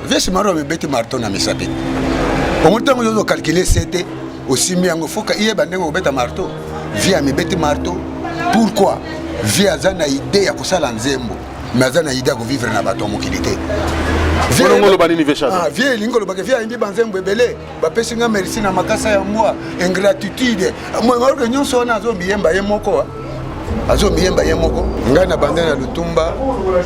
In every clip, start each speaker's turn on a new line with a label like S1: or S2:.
S1: vie Simaro me beti marteau na misapi. Au moment où je calculer c'était aussi mis en faut qu'il y ait bandé beta marteau. Vie me beti marteau. Pourquoi? Vie azana idée ya kusala nzembo. Mais azana idée ya vivre na bato mokilité. Vie lingolo bake vie indi banzembo ebele. Ba pesinga merci na makasa ya moi ingratitude. Moi ngolo nyonso na zo biyemba yemoko. Azo biyemba yemoko. Ngana bandé na Lutumba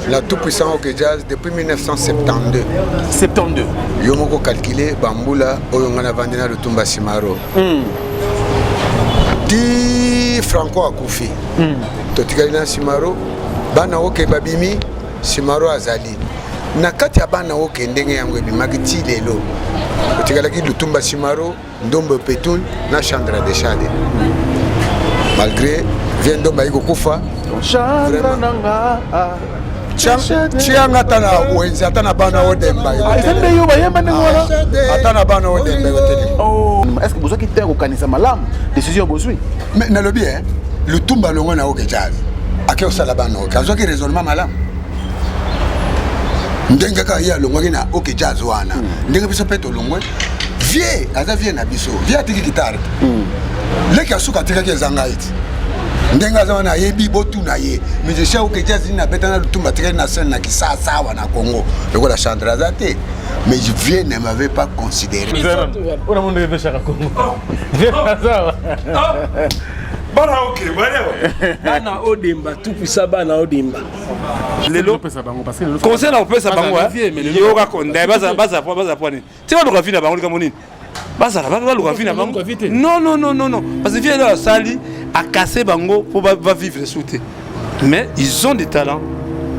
S1: la tout puissant Rock Jazz depuis 1972.
S2: 72.
S1: Yo moko calculé bambula oyo ngana bandé na Lutumba Simaro. 10 franco akufi. Totikali na Simaro bana oke babimi Simaro azali. Na kati ya bana oke ndenge yango ebimaki ti lelo. Totikalaki Lutumba Simaro ndombo petul na Chandra de Chade. Malgré viendo maiko kufa
S2: Chandra nanga
S1: chianga tana wenzi atana bana odemba
S2: ezende yo bayemba ngona
S1: atana bana odemba hôtel.
S2: Oh, est-ce que vous avez été organisé malam décision bozui
S1: mais na lobi Lutumba longo na Rock Jazz ake osala bana okazo ki raisonnement malam ndenga ka ya longo na Rock Jazz wana ndenga biso peto longo vie aza vie na biso vie atiki guitare leki asuka tikaki ezanga iti ndenga za wana yebi botu na ye musicien Rock Jazz na betana Lutumba tikaki na scène na kisasa wana Congo lokola Chandra zate mais je viens ne m'avait pas considéré
S2: on a monde de chaka Congo
S3: bana ok bana odemba tout puissant bana odemba
S2: lelo pesa bango parce que
S3: conseil na pesa bango yo ka konda baza point tu vas le vina bango comme nini baza le vina bango non parce que vient sali a casser bango pour va vivre sauter mais ils ont des talents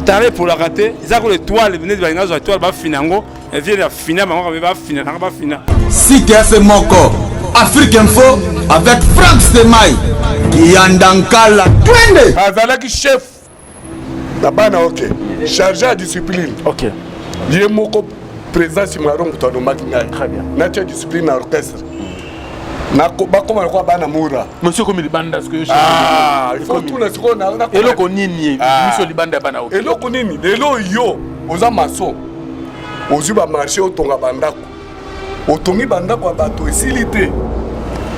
S3: talent pour la rater ils ont l'étoile venez de bango étoile ba finango et vient la finale bango va finale
S4: si c'est mon corps Afrique Info avec Franck Stemai Yandankala twende
S3: azalaki chef na bana ok chargé à discipline
S2: ok
S3: yé moko président Simaro mutano makinga
S2: très bien
S3: na tia discipline na orchestre na ba koma kwa bana mura
S2: monsieur comme libanda ce que
S3: il faut tout na siko na
S2: eloko nini monsieur libanda bana ok
S3: eloko nini lelo yo oza maso ozuba marché otonga bandako otongi bandako bato esilité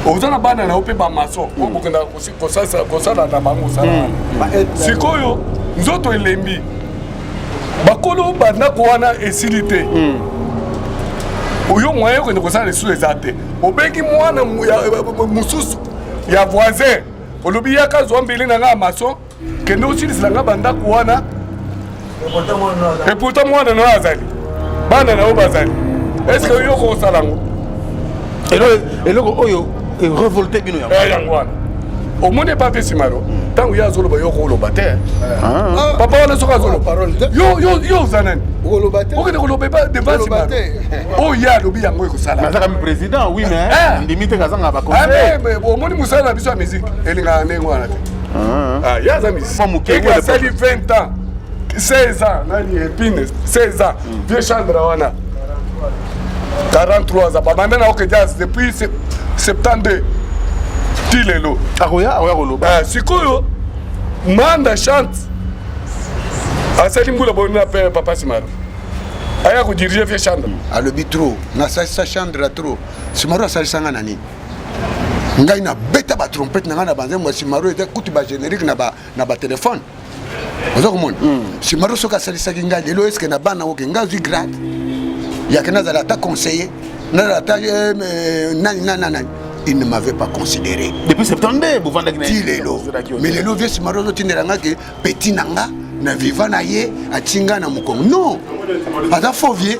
S3: ozana bana na ope ba maso okokenda kosala na bango sala sikoyo nzoto elembi bakolo bandako wana esilité oyo moyen ko kosala lesu ezate obengi mwana mususu ya voisin olobi yaka zombeli na nga maso kende osilisila nga bandako wana et pourtant mwana no azali bana na obazali est-ce que yo ko salango
S2: eloko oyo révolté bino
S3: yango wana omone pas fait Simaro tango ya zolo ba yo ko loba te papa wana soka zolo parole yo zanani
S1: Oloba te.
S3: Okende koloba ba devant Simaro o ya lobi yango ko sala
S2: nazaka mi président oui mais ndimite kazanga ba conseil
S3: mais omoni musala na biso ya musique elinga nengo wana te ya za musique
S2: famukeke
S3: sali 20 ans 16 ans nani epine 16 ans vieux Chandra wana 43 ans babanda na Rock Jazz depuis 72 tilelo
S2: akoya koloba
S3: sikoyo manda chante asali mbula bona pe papa Simaro aya ko diriger vieux Chandra
S1: alobi trop na sa Chandra trop Simaro asali sanga nani ngai na beta ba trompette na ngana banze mo Simaro était kutu ba générique na ba téléphone ozo komona Simaro soka asali saki ngai lelo est-ce que na bana oke ngazi grade ya kana za ta conseiller na ta nani il ne m'avait pas considéré
S2: depuis 72 vous vendez
S1: lelo mais lelo vieux Simaro zo tindelanga ke petit nanga na vivant na ye atinga na mukongo non pas faux vieux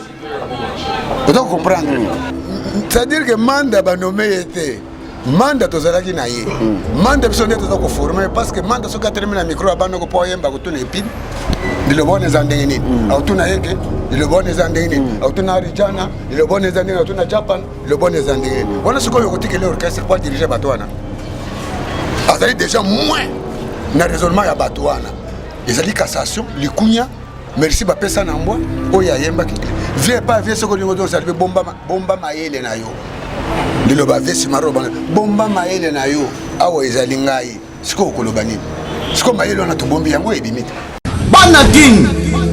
S1: vous doit comprendre c'est-à-dire que manda ba nommé était manda tozalaki na ye manda biso nde toza ko former parce que manda soka termine na micro abana ko poyemba ko tuna epine le bonne zandenge nini autuna yeke le bonne zandenge nini autuna Arijana le bonne zandenge autuna Japan le bonne zandenge on a ce qu'on yokotika l'orchestre pour diriger Batouana azali déjà moins na raisonnement ya Batouana ezali cassation likunya merci ba pesa na mbwa oya yemba ki vie pas vie ce qu'on yokoto salve bomba maele na yo lelo ba vie Simaro bomba maele na yo awo ezali ngai siko koloba nini siko maele na to bombi yango ebimita
S4: Bana King,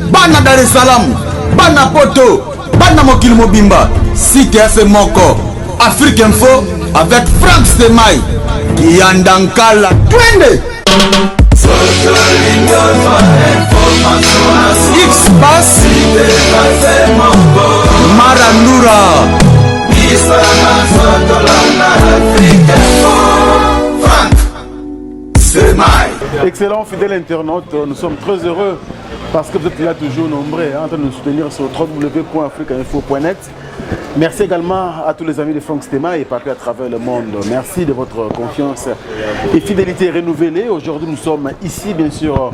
S4: Bana Dar es Salaam, Bana Poto, bana mokili mobimba site efe moko Afrique Info avec Frank Stemai Kiandankala twende X-Bass Marandura Frank Stemai.
S2: Excellent fidèle internaute, nous sommes très heureux parce que vous êtes là toujours nombreux en train de nous soutenir sur www.africainfo.net. Merci également à tous les amis de Frank Stemai et partout à travers le monde. Merci de votre confiance et fidélité renouvelée. Aujourd'hui, nous sommes ici, bien sûr,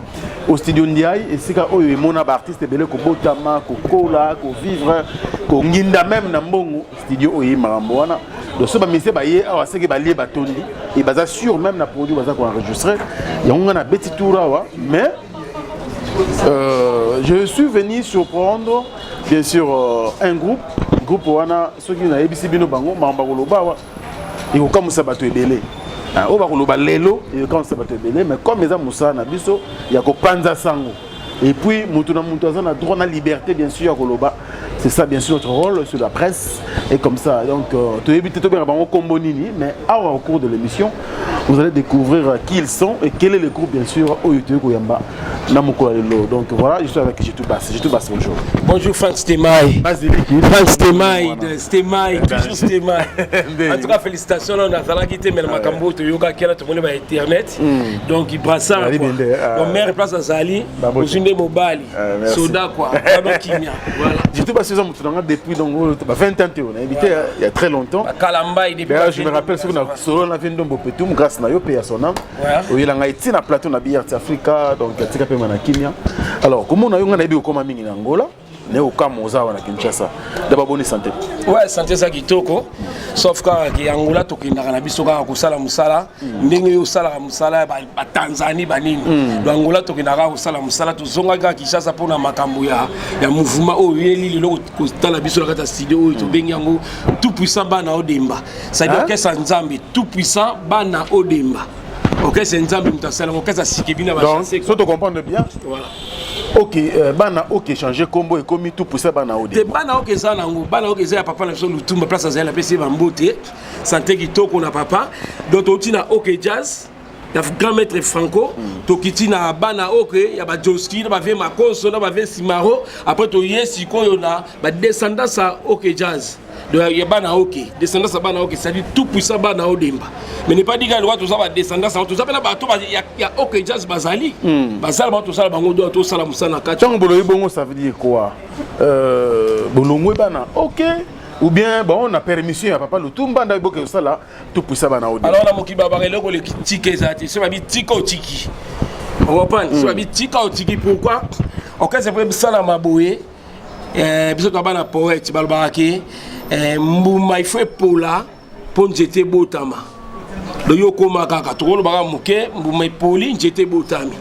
S2: au studio Ndiaye. Et c'est quand on est mon artiste, belé ko botama, ko kola, ko vivre, ko nginda même na mbongo studio oyi maramboana. Donc ce bamisé baye awa seke balie batondi et baza sûr même na produit baza ko enregistrer. Il y a un petit tour mais je suis venu surprendre bien sûr un groupe wana soki na ABC bino bango mamba koloba wa iko comme ça bato ebele o ba koloba lelo et comme ça bato ebele mais comme eza musa na biso ya ko panza sango et puis mutu na droit na liberté bien sûr ya koloba. C'est ça bien sûr notre rôle sur la presse et comme ça donc tu éviter de bien bango kombo nini mais au cours de l'émission vous allez découvrir qui ils sont et quel est le groupe bien sûr Oyote Koyamba Namoko Lelo. Donc voilà, je suis avec Jitu Bass. Jitu Bass, bonjour.
S5: Bonjour Frank Stemai. Frank Stemai, Stemai, toujours Stemai. En tout cas, félicitations, on a fait quitter mais Makambo Toyoka qui a tout le monde va internet. Donc il brasse ça. Mon mère place à Zali, au Jundé Mobali, Soda quoi, voilà.
S2: Jitu Bass, depuis donc 20 ans, on a invité il y a très longtemps.
S5: Kalamba, il est
S2: je me rappelle ce qu'on a solo na vindo Bopetum grâce na yo pe ya sonam. Oui, il a été na plateau na Biart Africa donc alors, comment on a eu un avis au Koma Mingi Angola, né au Kamoza ou à Kinshasa? D'abord, bonne santé.
S5: Ouais, santé ça qui toko. Sauf que Angola, toki na Kanabiso ka kusala musala, ndenge yo sala musala ba Tanzanie ba nini. Do Angola toki na ka kusala musala to zonga ka Kinshasa pona makambo ya mouvement o yeli lelo ko tala biso la kata studio to bengi yango tout puissant bana odemba. Ça veut dire que c'est Nzambe tout puissant bana odemba. Ok, c'est Nzambe mutasala ok ça sikibina ba
S2: chancer. Donc, si tu comprends bien. Voilà. Ok, bana ok changer combo et commis tout pour ça bana ode.
S5: Bana ok ça nango, bana ok ça papa na so lutumba place à la PC bambote, santé qui toko na papa. Donc otina ok jazz, ya grand maître Franco, tokitina bana ok ya ba Joski, na ba ve makoso, na ba ve Simaro, après to yesi ko yona ba descendance à ok jazz. Donc il y a bana ok, descendance à bana ok, c'est à dire tout puissant bana odemba. Mais n'est pas dit que tout ça va descendance, tout ça il y a ok jazz bazali. Bazal tout ça bango do tout ça la musana ka.
S2: Tant boloyi bongo ça veut dire quoi? Bolongo bana ok. Ou bien bon on a permission à papa Lutumba nda boke ça là tout puissant bana odemba. Alors
S5: na mokiba barelo ko le tiki ça, c'est pas tiko tiki. On va prendre, c'est pas tiko tiki pourquoi? Ok c'est pour ça la maboye. Biso to bana poète balbarake. Mbuma ifwe pola pour njete botama. Le yoko makaka to baka moke mbuma poli njete botami.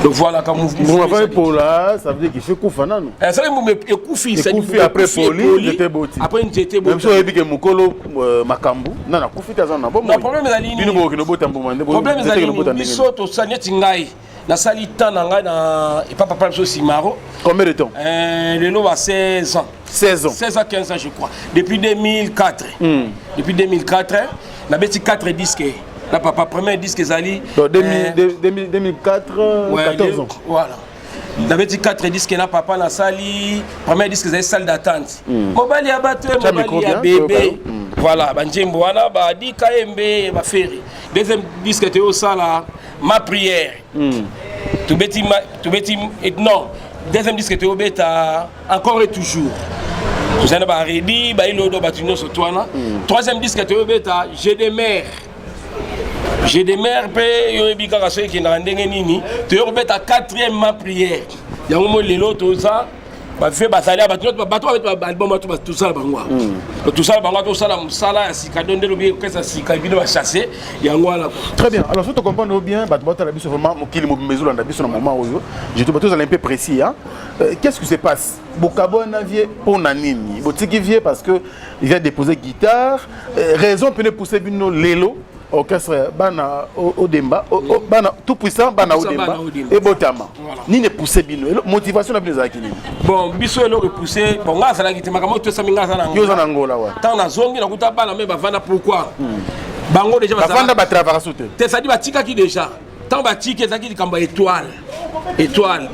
S5: Donc voilà comme mouvement.
S2: Mbuma pola ça veut dire qu'il fait koufana non.
S5: Ça veut dire ekufi ça
S2: dit après poli njete boti.
S5: Après njete botami.
S2: Même si on dit que mukolo makambu na na kufi ta zona bon.
S5: Le problème est ali.
S2: Bino boko no bota mbuma ndebo.
S5: Problème est ali. Biso to sanyeti ngai. Na sali temps nanga na et papa so Simaro.
S2: Combien de temps?
S5: Le lot a 16 ans.
S2: 16 ans.
S5: 16 à 15 ans je crois. Depuis 2004. Depuis 2004, na beti 4 disques. Là papa premier disque Zali.
S2: 2004 14 ans.
S5: Voilà. Na beti 4 disques na papa na sali. Premier disque Zali salle d'attente. Mobali ya bato, mobali ya bébé. Voilà, banjembo wana ba di KMB ba ferry. Deuxième disque était au sala ma prière. Tu beti non. Deuxième disque était au bêta encore et toujours. Vous savez pas ready, ba ilo do batino so toana. Troisième disque était au bêta j'ai des mères. J'ai des mères pe yo ebika ka so ki na ndenge nini. Tu au bêta quatrième ma prière. Yango mo lelo to ça. Ba fait batalia ba bato avec album tout ça bangwa. Tout ça bangwa tout ça la musala sika donde le bien que ça sika bino va chasser yango ala.
S2: Très bien. Alors si tu comprends bien bato la biso vraiment mokili mo mezo na biso na moment oyo. Je te bato un peu précis hein. Qu'est-ce qui se passe? Bokabo na vie pour nanini. Botiki vie parce que il vient déposer guitare, raison peut ne pousser bino lelo. orchestre bana Odemba bana tout puissant bana Odemba et Botama ni ne pousser bino motivation na bino za kini
S5: bon biso elo repousser bon nga sala kitima kama to saminga sana
S2: yo za ngola wa
S5: tant na zongi na kuta bana me bavanda pourquoi bango déjà
S2: bavanda ba travailler sauter
S5: te ça dit batika ki déjà tant batika ezaki likamba étoile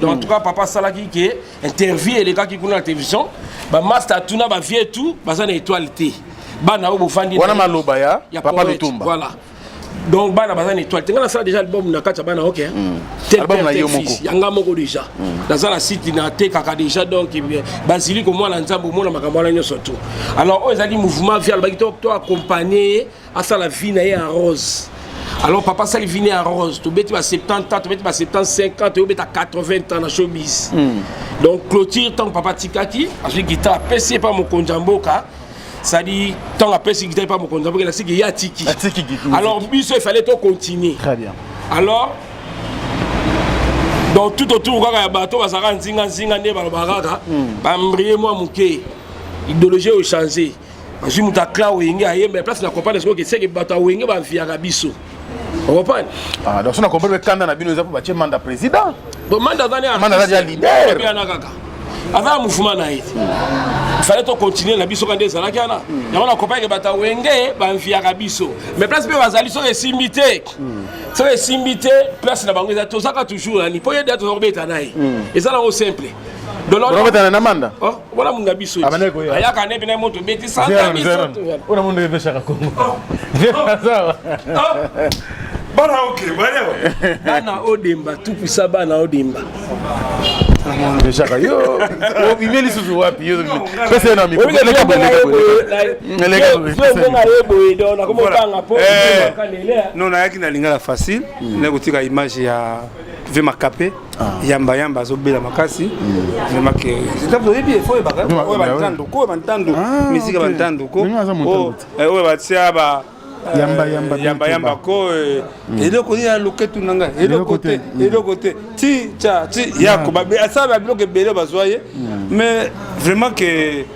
S5: donc en tout cas papa sala ki ke interview les gars qui kuna la télévision ba master tuna ba vie tout bazana étoile té bana obo fandi
S2: wana maloba ya papa Lutumba
S5: voilà donc bana bazana étoile tenga na sala déjà album na kata bana OK
S2: album na yo moko
S5: yanga moko déjà dans la site na te kaka déjà donc basili ko mwana nzambo mona makambo na nyoso tout alors on ezali mouvement via le bakito to accompagner à ça la vie na en rose. Alors papa ça il vient en rose, tu bêtis à 70 ans, tu bêtis à 75 ans, tu bêtis à 80 ans dans showbiz. Donc clôture tant papa Tikaki, ensuite guitare PC pas mon konjamboka. Ça dit tant après si guitare pas mon konjamboka, là c'est qu'il y a Tiki. Alors bis il fallait tout continuer.
S2: Très bien.
S5: Alors donc tout autour kaka ya bateau bazaka nzinga ne balobaka ba mbrier moi muke. Idéologie a changé. Ensuite muta cla wenge aye mais place na comprendre ce que c'est que bateau wenge ba fiaka biso. On comprend?
S2: Ah, donc on a compris que quand on a bien pour bâtir mandat président.
S5: Bon, mandat déjà leader. Avant le mouvement, il fallait continuer la biso quand des années. On a compris que bata wenge ba mfia kabiso. Mais place pe bazali so simité. So simité place na bango za to saka toujours ni po yeda to robeta nai. Et ça là au simple.
S2: De l'autre robeta na manda.
S5: Oh, voilà mon gabiso. Aya ka ne bina moto beti sans gabiso.
S2: On a mon de chaka Congo. Viens ça.
S3: Bana OK, bana.
S5: Bana Odemba, tout puissant bana Odemba.
S2: De chaka yo. O bimeli suzu wapi yo. Pesa na miko.
S3: Non, na yaki na lingala facile. Na kotika image ya Vema Kapé. Yamba yamba zobela makasi. Vema ke. Zitapo ebi faut ebaka. O bantando, ko bantando. Musique bantando ko. O batia ba yamba ko eloko ni loketu nanga eloko te ti cha ti yako ba asaba bloke bele bazwaye mais vraiment que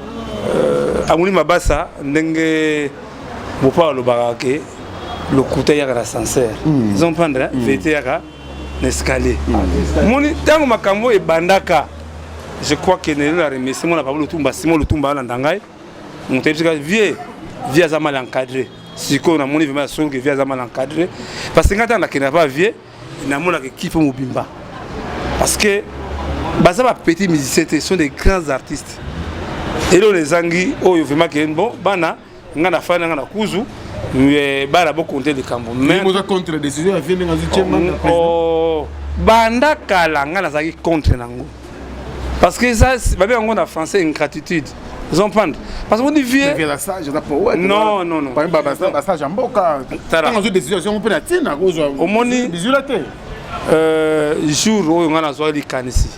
S3: amuni mabasa ndenge mopa lo barake le côté ya la sincère ils ont prendre vérité ya l'escalier moni tango makambo e bandaka je crois que ne la remercier mon Papa Lutumba Simon Lutumba na ndangai mon tepsika vie za mal encadré. Si on a mon niveau sur que via mal encadré parce que quand on a qui n'a pas vieux na mona que qui peut mobimba parce que baza ba petits musiciens sont des grands artistes et là les angi oh vraiment que bon bana ngana fana ngana kuzu bana beaucoup compter de cambo mais
S2: moi contre décision a fait dans 8e
S3: oh banda kala ngana zaki contre nango parce que ça ba bien on a français ingratitude. Ils ont prendre parce qu'on dit vieux non
S2: par exemple ça jamboka quand on décision on peut la tina
S3: au moni
S2: bisulaté
S3: jour où on a zoa li kanisi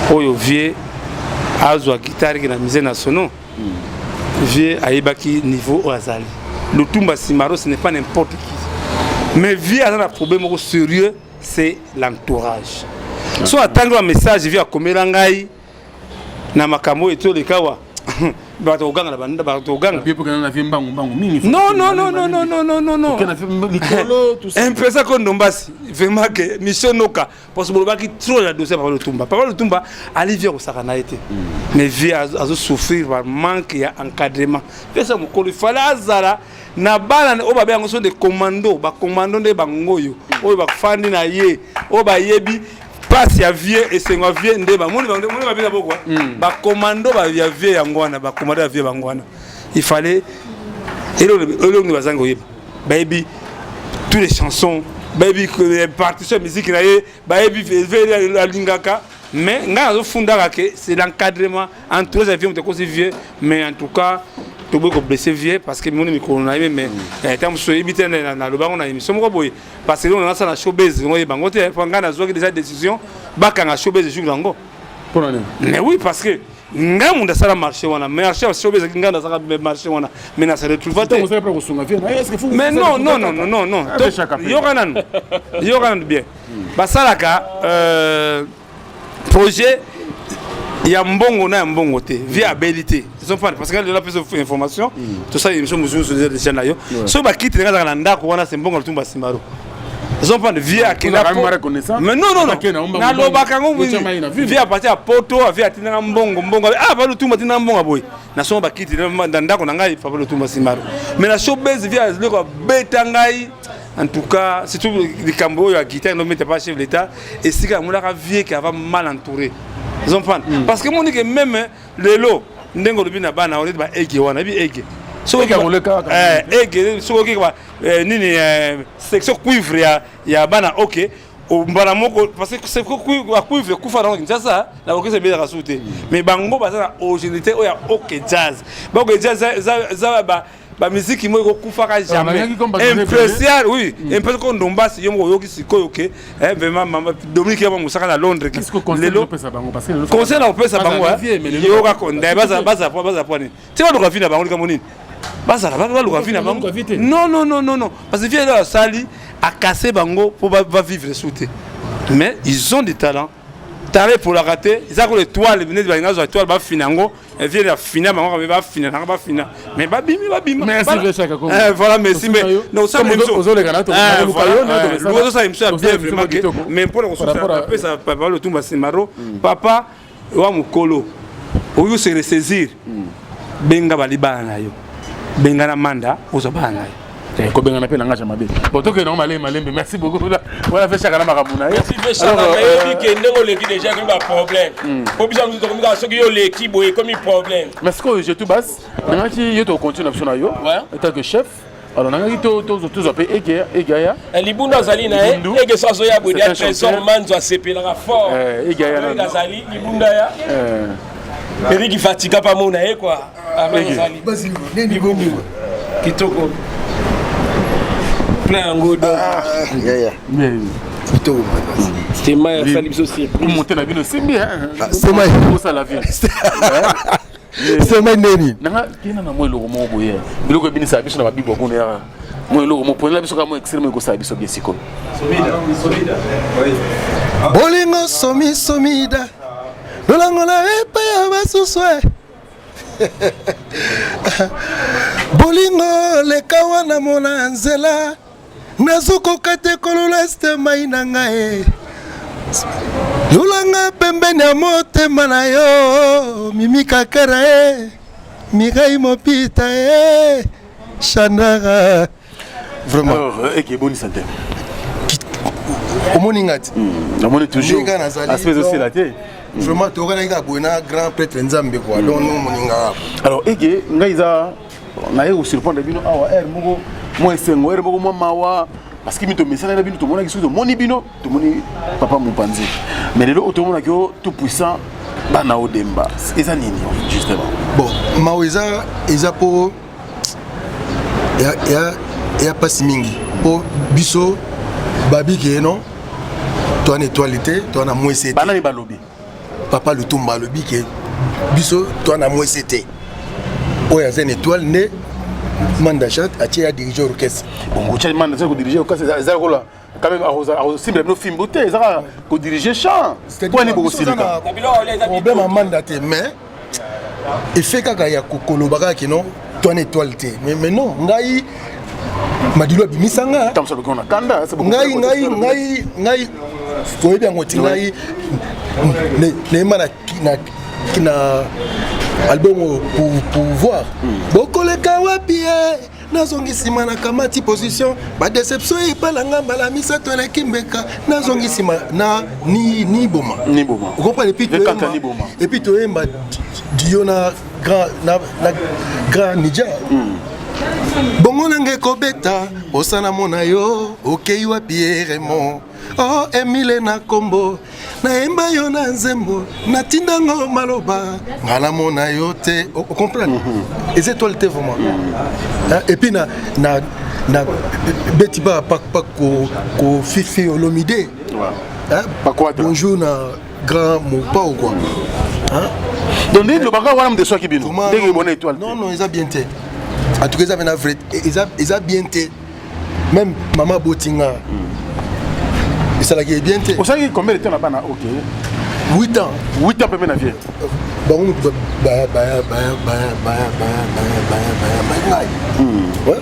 S3: oyo vieux azwa guitare qui na musée national vieux aibaki niveau azali Lutumba Simaro ce n'est pas n'importe qui mais vieux a un problème sérieux c'est l'entourage soit attendre un message vieux akomela ngai na makambo eto le kawa bato oganga na banda bato oganga
S2: puis pour que na vie mbangu mingi
S3: non
S2: que na fait likolo tout ça
S3: impresa ko ndombasi vraiment que mission noka parce que baki trop la dossier Papa Lutumba ali vient au sakana été mais vie a souffrir par manque ya encadrement pesa mokolo fala azara na bana o ba bango sont des commandos ba commando de bangoyo o ba fandi na ye o ba yebi passe ya vieux et c'est un vieux ndeba moni ba bien beaucoup ba commando ba ya vieux yangwana ba commando ya vieux bangwana il fallait elo ni bazango yeba baby toutes les chansons baby que les partitions musique na ye baby la lingaka mais nga zo funda que c'est l'encadrement entre les vieux on vieux mais en tout cas tu peux blesser vieux parce que mon micro na mais terme so éviter na le bango na émission moko boy parce que on a ça na showbiz on est bango te nga na zo déjà décision baka na showbiz jour lango
S2: pour année
S3: mais oui parce que nga munda sala marché wana marché showbiz nga na sala marché wana mais na se retrouve te mais non yoganan bien basalaka projet il y a mbongo na mbongo te viabilité ils sont pas parce que là plus d'informations tout ça ils sont mesures déjà là yo so ba kiti nga na ndako wana c'est mbongo tumba simaro ils sont pas de via kina mais non na lobaka ngo via partir à poto via tina mbongo ah ba tumba tina mbongo boy na so ba kiti na ndako na ngai fa ba tumba simaro mais la showbiz via le ko beta ngai. En tout cas, c'est tout les Cambodgiens à guitare ne mettent pas chef de l'État et c'est quand on a vieux qui va mal entouré. Ils ont parce que mon dit que même le lot n'engo le bina bana on est ba ege wana bi ege. So qui ege so qui va nini section cuivre ya bana OK au bana moko parce que c'est cuivre kufa dans Kinshasa la OK c'est bien rasouté mais bango baza originalité o ya OK jazz. Ba OK jazz za ba ba musique mo ko kufaka jamais impressionnant oui un peu comme Dombas yo mo yoki sikoyo ke vraiment mama Dominique yaba musaka na Londres
S2: qu'est-ce que conseil on peut ça bango parce que
S3: conseil on peut ça bango yo ka konda baza poani tu vas le rafiner bango comme nini baza le rafiner bango non parce que vient là sali a casser bango pour va vivre souté mais ils ont des talents taré pour la rater ils ont les toiles venez de la toile ba finango et vient la finale ba finale mais ba bimi
S2: merci Vechaka
S3: voilà merci mais non ça même chose ça bien vraiment mais pour le ça papa le tumba simaro papa wa mukolo oyo se ressaisir benga balibana na yo benga na manda ozobana na yo
S2: ko benga na pe nanga chamabe boto ke no malembe merci beaucoup voilà Vechaka na makamuna
S5: merci Vechaka mais que ndongo leki déjà que ba problème pour bisa nous comme ça que yo leki boy comme problème
S2: mais ce que je tout basse nanga ti yo to continue option na yo en tant que chef alors nanga to appelé egaya
S5: libunda zali na ege sazo ya boy dia trésor manzo asepela fort egaya na zali libunda ya Eric Fatika pa mona quoi avec zali basi nini bomi kitoko plein ngodo
S1: kitoko
S5: c'était ma sali biso si
S2: monter na bino simbi
S1: c'est moi
S2: pour ça la vie
S1: c'est moi neni
S2: nanga kina na moyo mo boye biloko binisa biso na babibo kuna ya moyo mo pona biso ka mo extrême ko sa biso biesiko
S1: bolingo somida lolango la epa ya basuswe bolingo leka wana mona nzela nazokoka te kolola stemai na ngai lolanga pembeni ya motema na yo mimikakara mirai mopita Chandara vraiment
S2: et bonne santé
S1: omoni ngati
S2: namoni toujours aspect aussi la tête
S1: vraiment tokana ika bona grand prêtre nzambe quoi donc non moninga
S2: alors ege ngaiza na yo surprendre bino awa moko moi sengo moko mawa parce que mito message na bino to mona kiso to moni bino to moni papa Mupanzi mais lelo otomona ko tout puissant bana odemba eza nini justement
S1: bon maweza eza po ya pasi mingi po biso babi ke non to en étoilité to na moisé
S2: bana ni balobi
S1: papa Lutumba lobi ke biso to na moisé té oya zen étoile né mandachat a tia diriger orchestre
S2: bon tu mandat ça ko diriger orchestre ça là quand même à simple no film beauté ça ko diriger chant quoi ni beaucoup silika
S1: problème à mandaté mais il fait kaka ya kokolo baka ki non to en étoile té mais non ngai madilo bimisanga
S2: tam solo kona kanda c'est beaucoup
S1: ngai faut bien ngoti ngai ne mana na album pour voir beaucoup les kawapie nazongi sima na kamati position ba déception et pas la ngamba la misa to la kimbeka nazongi sima na ni boma vous comprenez et puis to emba diona grand Niger bongo nange kobeta osana mona yo okei wa Pierre mo oh Emile na kombo na emba yo na nzembo na tindango maloba ngala mona yo te o comprendre et c'est toi le vraiment et puis na betiba pas ko fifi olomide
S2: pas quoi
S1: bonjour na grand mopa ou quoi
S2: donc le baka wana mde soki bino ndenge bonne étoile
S1: non ils a bien té en tout cas ils avaient vrai ils a bien té même maman Botinga et ça la qui est bien té
S2: on sait combien de temps là-bas OK
S6: 8 ans.
S2: 8 ans peut même vie.
S6: Bon, ouais.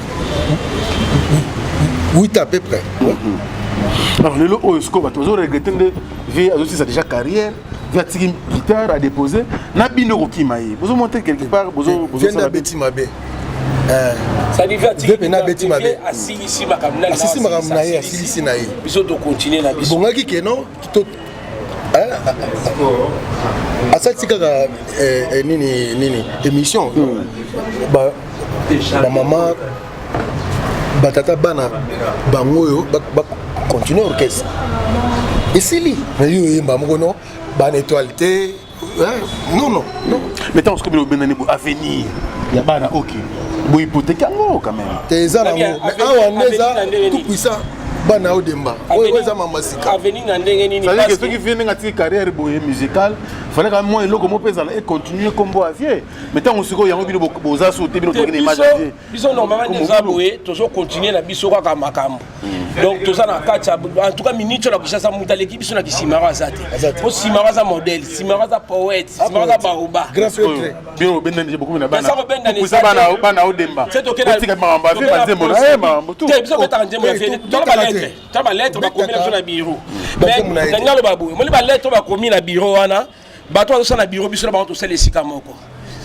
S6: 8 ans à peu près.
S2: Alors, le lot où tu as regretté de vie, ça déjà carrière, tu as une guitare à déposer. Nabino qui m'a eu. Vous montez quelque part, vous
S6: avez Betty Mabé.
S5: Ça dit
S6: na Betty Mabé.
S5: Assis makamna.
S6: Assis makamna, assis naï.
S5: Biso to continuer na biso.
S6: Bon, qui non, tout. Asa tikaka nini émission. Ba maman batata bana bangoyo ba continuer orchestre. Et c'est lui. Mais yo ba mono ba étoilité. Non.
S2: Mais tant que bien avenir. Ya bana OK. Bo hypothèque quand même.
S6: Tes ala mais awaneza tout puissant. Bana Odemba. Oza mama sika.
S5: Avenir na ndenge nini
S2: parce que ceux qui viennent ngati carrière musicale, fallait quand même moi eloko mo pesa et continuer comme bo avier. Mais tant on se yango bino boza sauter bino tokene image avier.
S5: Biso normalement nous aboé, toujours continuer na biso ka makambo. Donc toza na kati en tout cas minute na kishasa muta l'équipe biso na kisimara zate. Po simara za modèle, simara za poète, simara za baroba.
S6: Grand frère.
S2: Bien ben na beaucoup na bana.
S5: Ça ben na
S2: ça bana Odemba.
S5: C'est OK na.
S2: Tika mamba vie ba zembo na mambo tout.
S5: Biso beta ndemo ya vie. Tu as lettre ba commis na bureau. Mais ngalo babu, mo li ba lettre ba commis na bureau wana. Bato azo na bureau biso ba to sele sika moko.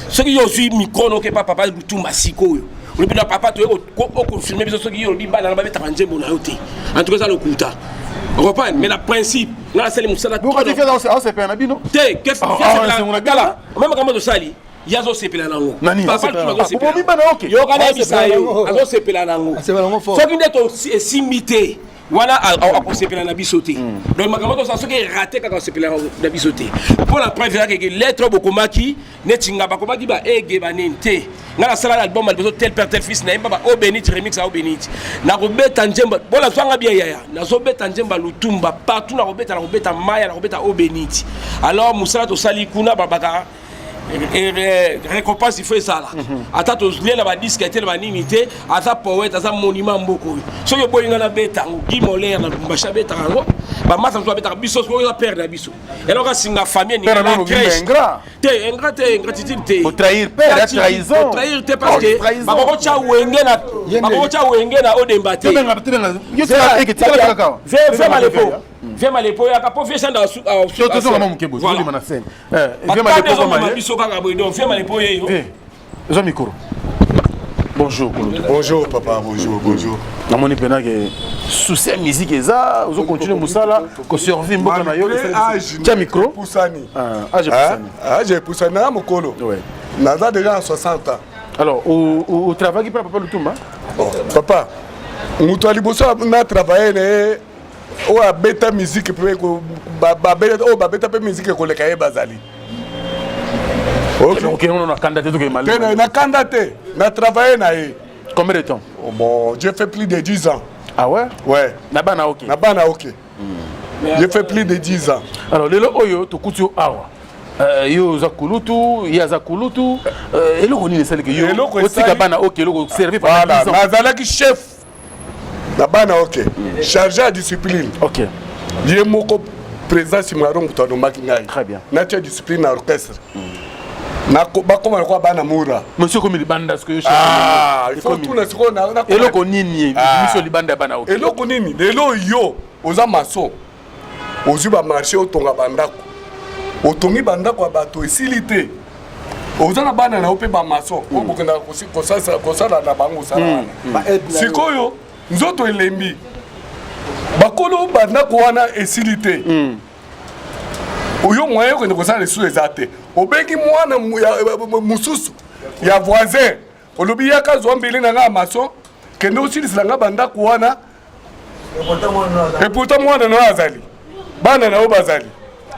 S5: Soki yo suis micro no ke papa Lutumba sikoyo. Le bina papa to o confirmer biso soki yo bi bana na ba beta njembo na yote. En tout cas ça le kuta. Reprends, mais le principe, na sele musala.
S2: Pourquoi tu fais ça c'est pas na bino?
S5: Te, qu'est-ce que tu fais là? Même comme de sali. Yazo sepela nango.
S2: Papa tu vas sepela. Obo bana OK.
S5: Yo kana bisayo, azo sepela nango. Soki ndeto simité. Voilà à sepela na bisoté. Donc makambo to ça soki raté quand sepela na bisoté. Pour la preuve que lettre bokomaki netinga bakomaki ba ege banente. Ngala sala album albezo tel père tel fils na imba o benit remix a o benit. Na robeta njemba. Bona swanga bien yaya. Na zo beta njemba Lutumba partout na robeta maya na robeta o benit. Alors musala to sali kuna babaka et récompense il fait ça là ata to lien na ba disque tel ba ninité ata poète ata monument mboko so yo bolinga na beta ngi molaire na basha beta ngo ba mata to beta biso so yo perdre na biso et alors singa famille ni la
S2: ingrat
S5: te ingratitude
S2: pour trahir père trahison
S5: pour trahir te parce que ba ko cha wenge na Odemba te
S2: yo ça et que tu la kaka
S5: viens malepo ya kapo viens dans
S2: surtout sur maman mukebo je lui manasene viens malepo comme micro. Bonjour.
S6: Bonjour papa, bonjour.
S2: Na moni pena que souci musique eza, vous continuez musala ko survivre mboka na yo. Tiens micro.
S6: Poussani.
S2: J'ai
S6: Poussani na mokolo. Ouais. Naza déjà à 60 ans.
S2: Alors au travail pour papa Lutumba.
S6: Papa, mutu aliboso na travailler o beta musique pe ko ba beta pe musique ko le kaye bazali.
S2: OK, on a candidaté tout mal.
S6: Na candidaté, na travaillé na e.
S2: Combien de temps?
S6: Bon, j'ai fait plus de 10 ans.
S2: Ah ouais?
S6: Ouais.
S2: Na bana OK.
S6: Na bana OK. J'ai fait plus de 10 ans.
S2: Alors lelo oyo to kutu awa. Yo zakulutu, ya zakulutu, eloko ni lesali ke yo. Otika bana OK, eloko servi par 10 ans.
S6: Nazalaki chef. Na bana OK. Chargé à discipline.
S2: OK.
S6: Yé moko président Simaron Kutano Makingai.
S2: Très bien.
S6: Nature discipline na orchestre. Na bakoma kwa bana mura.
S2: Monsieur comme libanda ce que je
S6: il faut tout na siko na.
S2: Eloko nini monsieur libanda bana OK.
S6: Eloko nini? Lelo yo oza maso. Ozuba marché otonga bandako. Otongi bandako bato esilité. Oza na bana na ope ba maso. Obokenda kosala na bango sala. Sikoyo nzoto elembi. Bakolo bandako wana esilité. Oyo moyen ko ndeko sala sous ezate. Obengi mwana mususu ya voisin. Olobi yaka zombili na nga maso. Kende osilisila nga bandako wana. Et pourtant mwana no azali. Bana na obazali.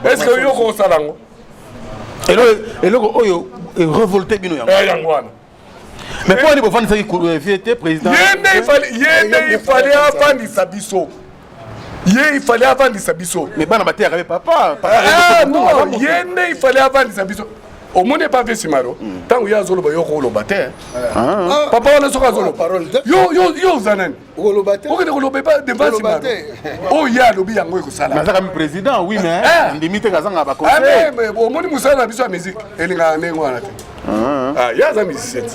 S6: Est-ce que yo ko sala ngo?
S2: Eloko oyo révolté bino
S6: yango wana.
S2: Mais pour aller pour faire ça qui président.
S6: Il fallait afandisa biso. Il fallait afandisa biso.
S2: Mais bana baté avec papa.
S6: Non, il fallait afandisa biso. au monde pas fait Simaro tant que yazolo ba yoko lo bate papa on a soka zolo yo zanan
S1: lo bate
S6: o que lo beba devant Simaro oh ya lobi yango ko sala
S2: na comme président oui mais ndimite kazanga ba conseil
S6: mais au monde musala biso ya musique elinga nengo wana te ya za musicien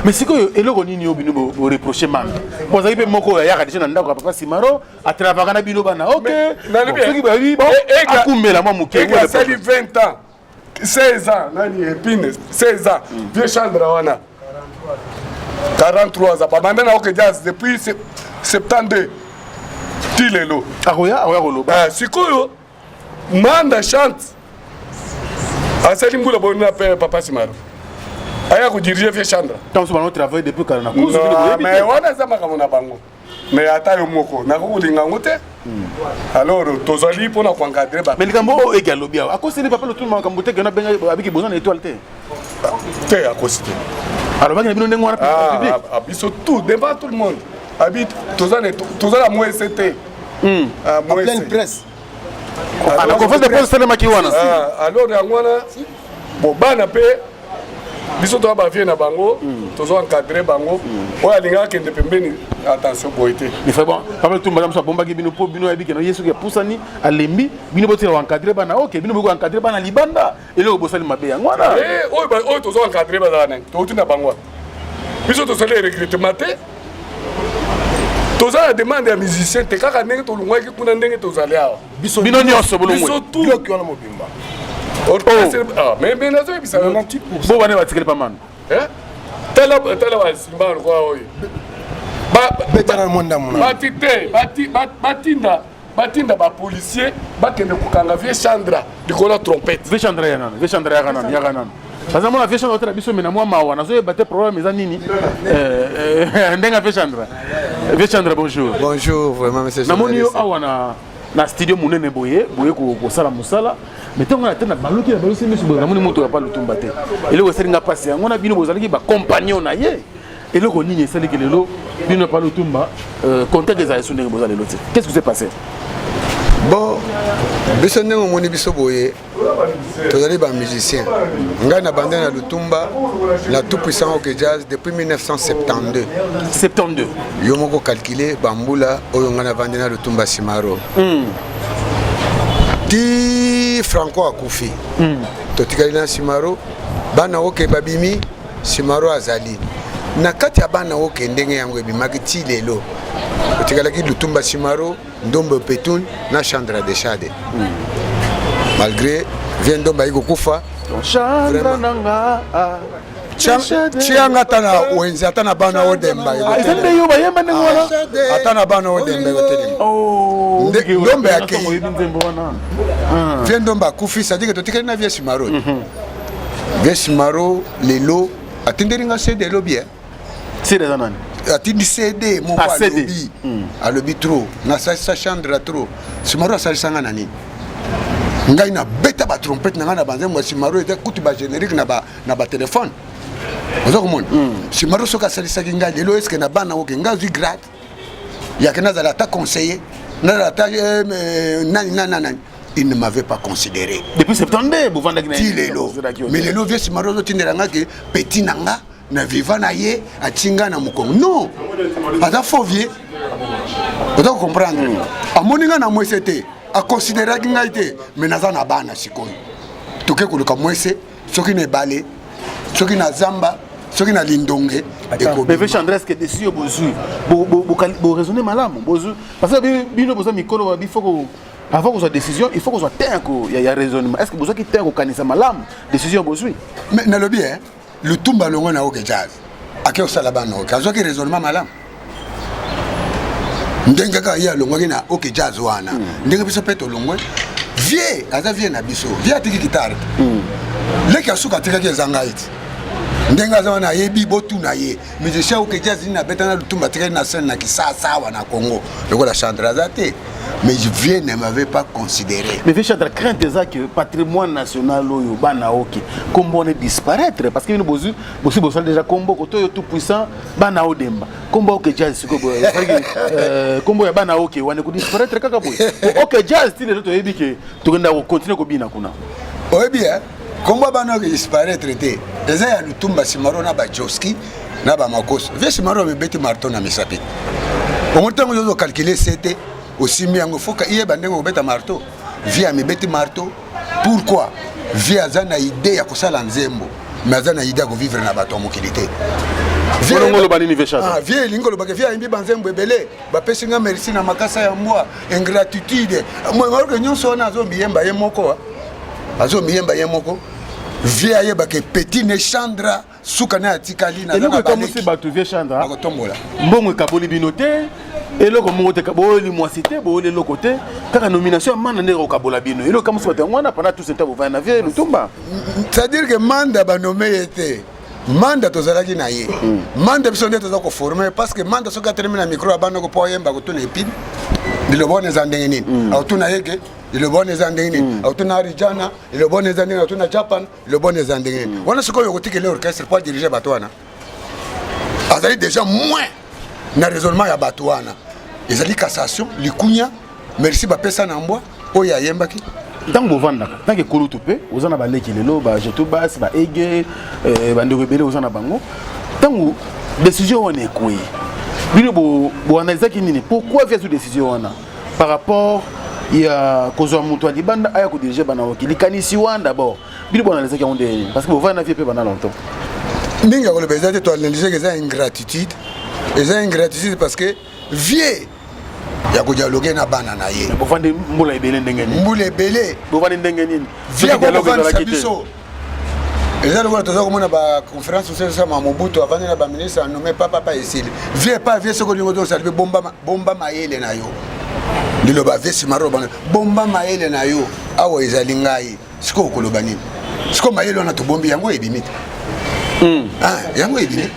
S2: mais sikoyo eloko nini obino bo reprocher man boza ipe moko ya kadisha na ndako papa Simaro a travailler na bino bana OK soki ba bi bon akumela mwa muke
S6: ngwe ça 20 ans 16 ans nani epine 16 ans vieux Chandra wana 43 ans bamanda na OK jazz depuis 72 tilelo
S2: akoya koloba
S6: sikoyo manda chante asali mbula bonna papa Simaro aya ko diriger vieux Chandra
S2: tant souvent on travaille depuis quand na
S6: cause mais wana za makamona bango mais ata yo moko na ko linga ngote alors tozali pona ko encadrer ba
S2: mais likambo egalobi a cause ni papa le tout makambo te gana benga abiki besoin d'étoile
S6: te à cause te
S2: alors bana bino ndengo wana public
S6: biso tout devant tout le monde habite tozala moi c'était
S1: en pleine presse
S2: la conférence de presse c'est maki wana
S6: alors yangwana bo bana pe biso to ba vie na bango tozo encadrer bango o alinga kende pembeni attention boité
S2: il fait bon papa tout madame so bomba ki bino po bino yebiki no yesu ke pusani alembi bino botira encadrer bana OK bino boko encadrer bana libanda eloko bosali mabe yangwana
S6: o tozo encadrer bana to tuna bango biso to sali recrutement te toza la demande ya musicien te kaka ndenge tolungwaki kuna ndenge tozali awa
S2: bino nyonso bolongwe
S6: biso tout
S1: wana mobimba
S6: mais nazo ebisa
S2: bo bana batikeli pa mano
S6: tala basimba lokwa oyo
S1: betana monda mona
S6: batinda bapolicier bakende kokanga vie Chandra likolo trompette
S2: vie Chandra ya nana parce que moi vie Chandra biso mena moi mawa nazo ebate problème eza nini ndenga vie Chandra
S1: bonjour vraiment monsieur
S2: namoni yo awa na studio munene boye ko sala musala mais tant on a tena baloki na balosi miso boye namoni moto ya pa lutumba te eloko selinga pasi yango na bino bozalaki ba compagnon na ye eloko nini esali ke lelo bino pa lutumba contacts des aïsou ndenge bozali loti qu'est-ce qui s'est passé
S1: bon biso ndenge moni biso boye tozali ba musicien ngai na bande na lutumba la tout puissant OK Jazz depuis 1972 yo moko calculer bambula oyo ngana bande na lutumba Simaro ti Franco akufi totikali na Simaro bana OK babimi Simaro azali na kati ya bana OK ndenge yango ebimaki ti lelo totikalaki lutumba Simaro ndombo petun na Chandra de Chade malgré vient ndomba iko kufa
S2: Chandra nanga
S1: chianga tana wenzi atana bana odemba
S2: izende yo bayemba ndenge wana
S1: atana bana odemba yotelema ndomba yake vient ndomba kufi sadike totikali na vie Simaro vie Simaro lelo atinderinga CD lobie
S2: c'est des anani
S1: atindi CD mon alobi trop na sa Chandra trop Simaro asalisanga nani ngai na beta ba trompette na banze mo Simaro était kutu ba générique na ba téléphone ozo komona Simaro soka salisa ngai lelo est-ce que na bana OK ngazi grade ya kana za ta conseiller na ta nani il ne m'avait pas considéré
S2: depuis septembre vous vendez
S1: lelo mais lelo vie Simaro zo tindelanga ke petit nanga na vivant na ye atinga na mukongo non ata fauvier ozo comprendre amoninga na mwesete a considérer que ngai te mais naza na bana sikoyo toke koluka mwese soki na ebale soki na zamba soki na lindonge
S2: mais vie Chandra que dessus bozui bo raisonner malamu bozui parce que bino boza mikolo bi faut avant que soit décision il faut que soit terre ko ya raisonnement est-ce que boza ki terre ko kanisa malamu décision bozui
S1: mais na lobi le tumba longo na OK Jazz akeo sala bana OK azoki raisonnement malamu ndenge ka ya longwa na OK Jazz wana ndenge biso peto longwa vie aza vie na biso vie atiki guitare leki asuka tika ke zanga iti ndenge aza wana yebi botu na ye musicien OK Jazz na betana lutumba tika na scène na kisasa wana Congo lokola Chandra zate mais vie ne m'avait pas considéré
S2: mais vie Chandra crainte ça que patrimoine national oyo bana OK combo ne disparaître parce que nous bozu déjà combo koto yo tout puissant bana odemba combo OK Jazz siko combo ya bana OK wana ko disparaître kaka boy OK Jazz tile to yebi ke to kenda ko continuer ko bina kuna
S1: oyebi kombo bana ke disparaître te eza ya lutumba simaro na ba Joski na ba Makoso vie simaro me beti marteau na misapi omotango yo calculer c'était aussi miango foka iye bandengo beta marteau vie me beti marteau pourquoi vie azana idée ya kosala nzembo mais azana idée ya vivre na bato mokilité vie lingolo bake vie imbi banzembo ebele bapesi nga merci na makasa ya mwa ingratitude moi que nyonso na zo miyemba ye moko azo miyemba ye moko vie ayeba ke petit ne chandra suka na atikali na
S2: na baleki bato vie chandra
S1: akotombola
S2: mbongo ekaboli binote eloko moko te kaboli mwasite boli eloko te kaka nomination ya manda ndeko kabola bino eloko kamusi bato ngwana pendant tout ce temps bovana na vie lutumba
S1: c'est-à-dire que manda banomé était manda tozalaki na ye manda biso nde toza koforme parce que manda soki atelemi na micro abanda kopo yemba kotuna epine lilobona eza ndenge nini autuna yeke lilobona eza ndenge nini autuna arijana lilobona eza ndenge autuna japan lilobona eza ndenge nini wana sikoyo kotikela orchestre po diriger bato wana azali déjà moins na raisonnement ya bato wana ezali cassation likunya merci bapesa na mbwa oyo ayembaki
S2: ntango bovandaka ntango ekolutu mpe oza na baleki lelo bajeto basi baege bandeko ebele oza na bango ntango décision wana ekoyi bino boanalizaki nini pourquoi via zo décision wana par rapport ya kozwa moto ya libanda aya kodirige bana oki likanisi wana d'abord bino boanalizaki yango nde parce que bovanda na vie mpe bana longtemps
S1: ndenge akoloba eza te toanalyse ke eza ingratitude parce que vie ya kodialogue na bana na ye
S2: bovandi mbula ebele ndenge nini
S1: mbula ebele
S2: bovandi ndenge nini
S1: vie akovandisa biso eza lokola toza komona baconférence osalisama mobutu avandi na baministre anome papa esili vie pa vie soko lingo tozosala mpe bomba mayele na yo liloba vie simaro bana bomba mayele na yo awa ezali ngai siko okoloba nini siko mayele wana tobombi yango ebimi te yango ebimi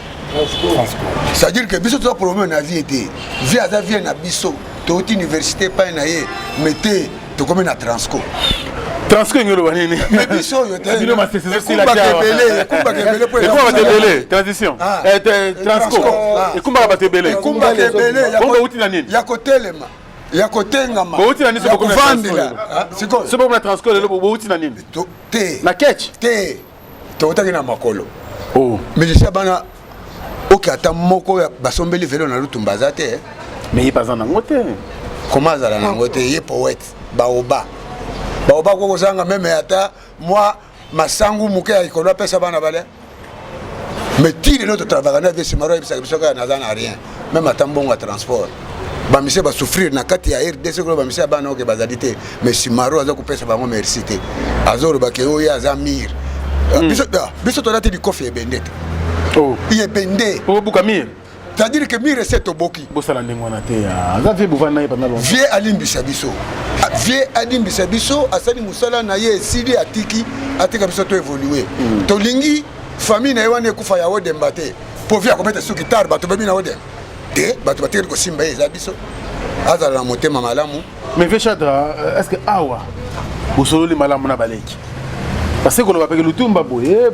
S1: c'est-à-dire que biso toza problème na vie te vie aza vie na biso touti université pa na ye mete tokomi na transco
S2: ngelo banini
S1: mais biso yo te
S2: bino masese
S1: sila kebele kumba kebele pour
S2: kebele transition transco kumba batebele
S1: kumba kebele
S2: bongo uti na nini
S1: ya kotelema ya kotengama
S2: bo uti na nini soko
S1: kuvandela
S2: siko soko na transco lelo bo uti na nini
S1: te
S2: na catch
S1: te totaki na makolo
S2: mais
S1: je bana oki ata moko basombeli velo na lutumba za te
S2: mais ye pas nango te
S1: comment azala nango te ye poète baoba koko zanga meme ata moi masangu muke ya ikolo apesa bana bale mais tire l'autre travail na vie simaro ebisa biso ka naza na rien même ata mbongo ya transport bamise basouffrir na kati ya RDC kolo bamise bana oke bazali te mais simaro aza kopesa bango merci te azoloba ke oyo aza mir biso tolati likofi ebende te yebende
S2: obuka mir
S1: c'est-à-dire que mire c'est toboki
S2: bosala ndenge wana te aza vie bovana ye pendant longtemps
S1: vie alimbisa biso asali musala na ye esili atika biso to évoluer tolingi famille na ye wana ekufa ya odemba te po vie akometa suki tard bato bebi na odemba te bato batikeli kosimba ye eza biso azala na motema malamu
S2: mais ve chadra est-ce que awa bosololi malamu na baleki parce que koloba peke lutumba boye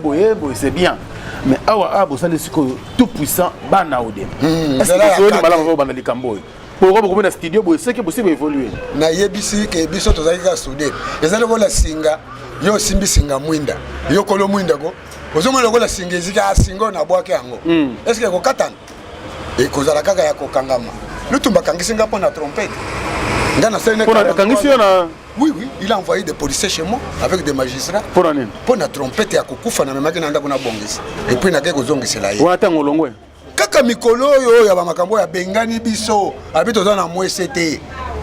S2: c'est bien mais awa bosali sikoyo tout puissant bana odem est-ce que bosololi malamu va bana likambo pourquoi beaucoup na studio boye c'est que possible évoluer
S1: na yebisi ke biso tozali ka soudé ezali kola singa yo simbi singa mwinda yo kolo mwinda ko ozomona kola singa ezika singa na bwake yango est-ce que ko katana et kozala kaka ya kokangama lutumba kangisinga pona trompette ngana sene
S2: kangisi na
S1: oui il a envoyé des policiers chez moi avec des magistrats pour la trompette ya kokufa na memaki na ndako na bongisi et puis na ke kozongisela ye
S2: wana tango longwe
S1: kaka mikolo oyo ya bamakambo ya bengani biso abi toza na mwese te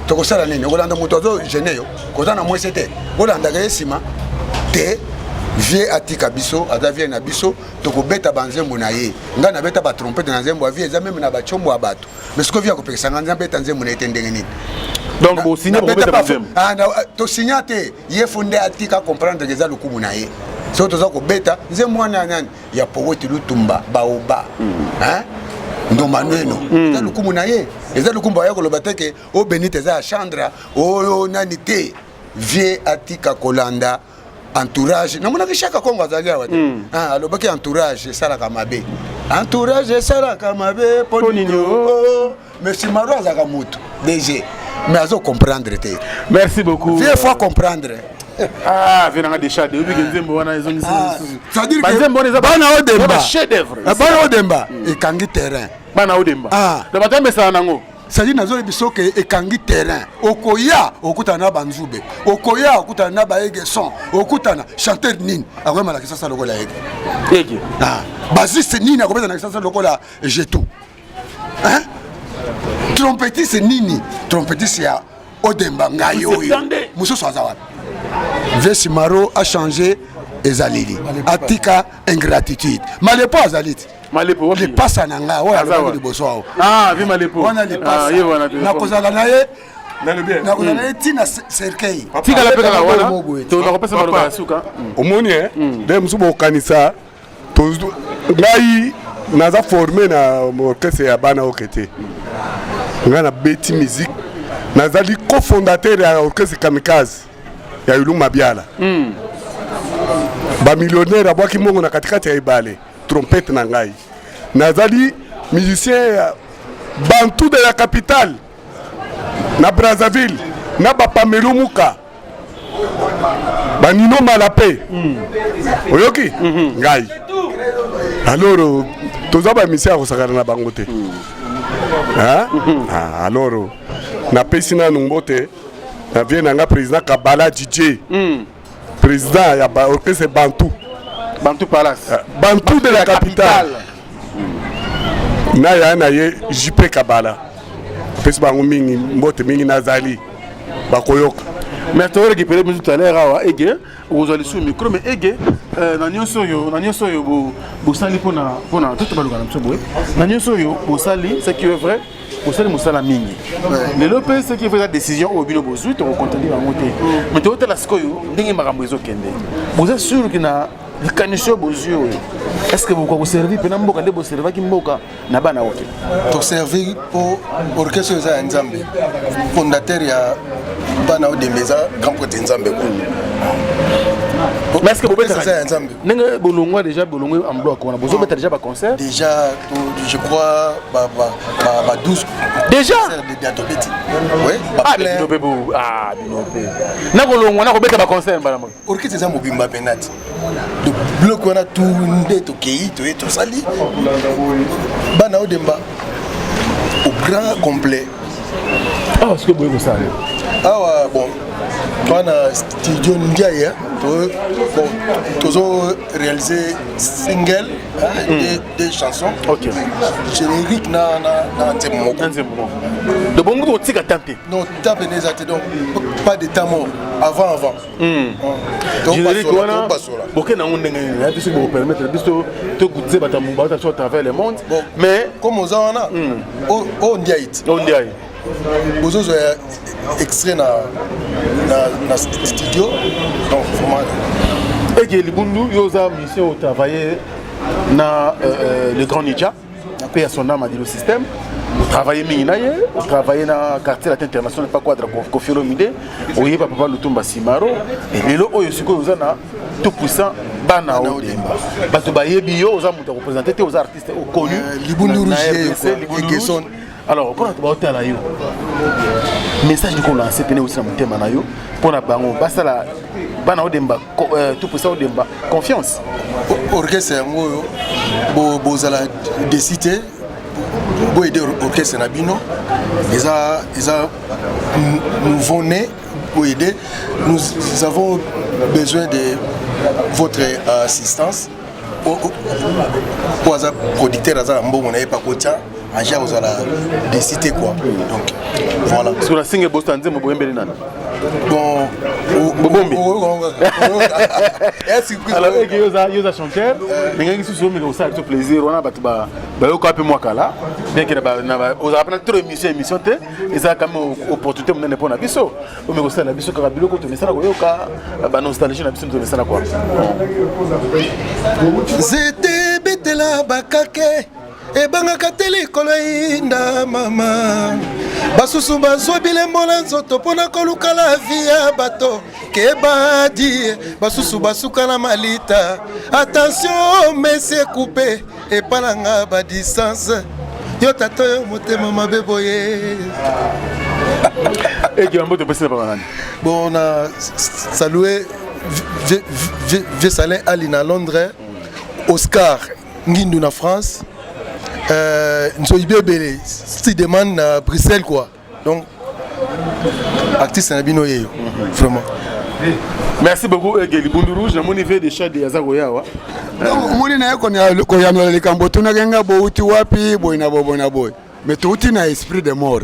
S1: tokosala nini okolanda moto azo gene yo koza na mwese te olandaka ye nsima te vie atika biso aza vie na biso tokobeta banzembo na ye ngai nabeta batrompete na nzembo ya vie eza meme na bachombo ya bato mais sikoyo vie akopekisanga nzambe eta nzembo na ye te ndenge nini
S2: donc bosigne bobeta banzembo
S1: tosinya te ye fo nde atika comprendre ke eza lokumu na ye so toza kobeta nzembo wana ya nani ya poweti lutumba baoba ndomanweno eza lukumu na ye eza lukumu baya koloba teke o benite eza ya chandra oyo nani te vie atika kolanda entourage namonaki chaka kongo azali awa te alobaki entourage esalaka mabe entourage esalaka mabe mpo nini mais simaro azalaka motu dg mais azo comprendre te
S2: merci beaucoup
S1: vie fois comprendre
S2: Ah, venanga des chats. Depuis que Nzembo wana ils ont
S1: c'est-à-dire que bana odemba chef d'œuvre bana odemba ekangi terrain
S2: bana odemba da batambe sa nango
S1: c'est-à-dire nazo biso ke ekangi terrain okoya okutana banzube okoya okutana na baege son okutana chanteur nini akwema la kisasa lokola
S2: ege
S1: basiste nini akobeta na kisasa lokola jeton hein trompettiste nini trompettiste ya odemba ngayo musoso azawa Vesi Maro a changé ezalili atika ingratitude malepo azaliti
S2: malepo
S1: le passa nanga wa azali boso
S2: vi malepo
S1: wana le passa na kozala na ye na kozala na ye tina cercueil
S2: tika la peka wana to na kopesa maloba suka
S6: omoni de musubo kanisa to ngai naza formé na orchestre ya bana okete ngana beti musique nazali cofondateur ya orchestre kamikaze ya Yulu Mabiala ba millionnaire abwaki mongo na katikati ya ibale trompette na ngai nazali musicien ya bantu de la capitale na Brazzaville na ba Pamelo Muka ba Nino Malape oyoki ngai alors toza ba musicien ko sakana na bango te alors na pesi na numbote na vie nanga président Kabala DJ président ya ba orchestre Bantu
S2: Palace
S6: Bantu de la capitale na ya na ye JP Kabala pesi bango mingi mbote mingi nazali bakoyoka
S2: mais tu récupérer tout à l'heure awa ege ozali sous micro mais ege na nyonso yo bo sali pona tout baluka na msobo na nyonso yo bo sali c'est qui est vrai bo sali musala mingi le lopez c'est qui fait la décision au bino bozui to contenir en monter mais to tela skoyo ndenge makambo ezokende boza sûr que na likanisho bozui est-ce que vous pouvez servir pena mboka ndebo servir ki mboka na bana wote
S7: to servir pour orchestre za Nzambe fondateur ya bana odembeza grand prêtre Nzambe ko
S2: mais est-ce que vous pouvez ça Nzambe nenge bolongwa déjà bolongwe en bloc on a besoin mettre déjà ba concert
S7: déjà je crois ba 12
S2: déjà
S7: de Atopeti oui
S2: binope na bolongwa na ko beta ba concert bana mo
S7: orchestre za mobimba penati de bloc on a tout ndeto kei to sali bana odemba au grand complet
S2: est-ce que vous pouvez ça
S7: bon on a studio Ndiaye toujours réalisé single des chansons générique na Nzembo
S2: de bon goût tika tapé
S7: non tapé les até donc pas de temps mort avant
S2: générique wana boké na ndenge ya biso bo permettre biso to goûter batamumba ta à travers le monde mais
S7: comme aux wana Ndiaye Bozo extrait na studio donc vraiment
S2: et que Libundu yoza mission au travailler na le Grand Nicha paix à son âme à dire le système travailler mininaye travailler na quartier latin international pas quadra Kofiolomide oye papa Lutumba Simaro et lelo oyo siko yoza na tout puissant bana odemba bato bayebi yo oza muta représenter aux artistes connus
S7: Libundu Rougier
S2: alors pour notre hôtel là yo message qu'on a lancé aussi na mutema na yo pour na bango basala bana odemba tout pour ça odemba confiance
S7: orchestre ngoyo bozala décider bo aider orchestre na bino eza nouveau né pour aider nous avons besoin de votre assistance pour ça producteur azala mbongo na yepa kotia Aja aux ala décidé quoi donc voilà
S2: sur la single Boston Nzembo boyembeli nana
S7: bon
S2: bobombi alors et yoza chanteur ngengi sous mais ça fait plaisir on a battu ba yo ko apé moi kala bien que na aux apena trop émission té et ça quand même opportunité mon pour na biso o me ça la biso ka biloko to mesala ko yo ka ba nostalgie na biso to mesala quoi
S7: c'était betela bakake ebangaka te likolo inda mama basusu bazwa bilembo na nzoto mpona koluka la vie ya bato kebadi basusu basuka na malita attention mesi ekupe epalanga badistance yo tata yo motema mabe boye
S2: Et qui va me passer par
S7: Bon, on a salué Vieux Salin Ali à Londres, Oscar Ngindou na France, Nsoibé Belé, si demande à Bruxelles quoi. Donc, artiste Nabino Yeyo, vraiment.
S2: Merci beaucoup, Egeli Bundu Rouge. Dans mon niveau des chats de Azagoyawa.
S1: Donc, moi, je connais les Cambo, tu n'as rien à boire, tu vois, puis boy na boy. Mais tout est un esprit de mort.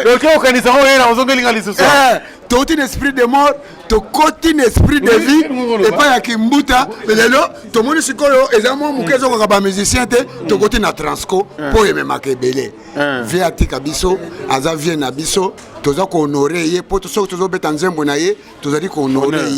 S2: Donc, on connaît ça, on a un ce soir.
S1: Tout est un esprit de mort, tout côté un esprit de vie. Et pas à Kimbuta, mais là, tout le monde est psychologue, et là, moi, je suis un musicien, tout côté na Transco, pour y me marquer belé. Viens à Tikabiso, Aza vient à Biso, tout ça qu'on aurait, pour tout ça, tout ça, Betanzem Bonaye, tout ça dit qu'on aurait.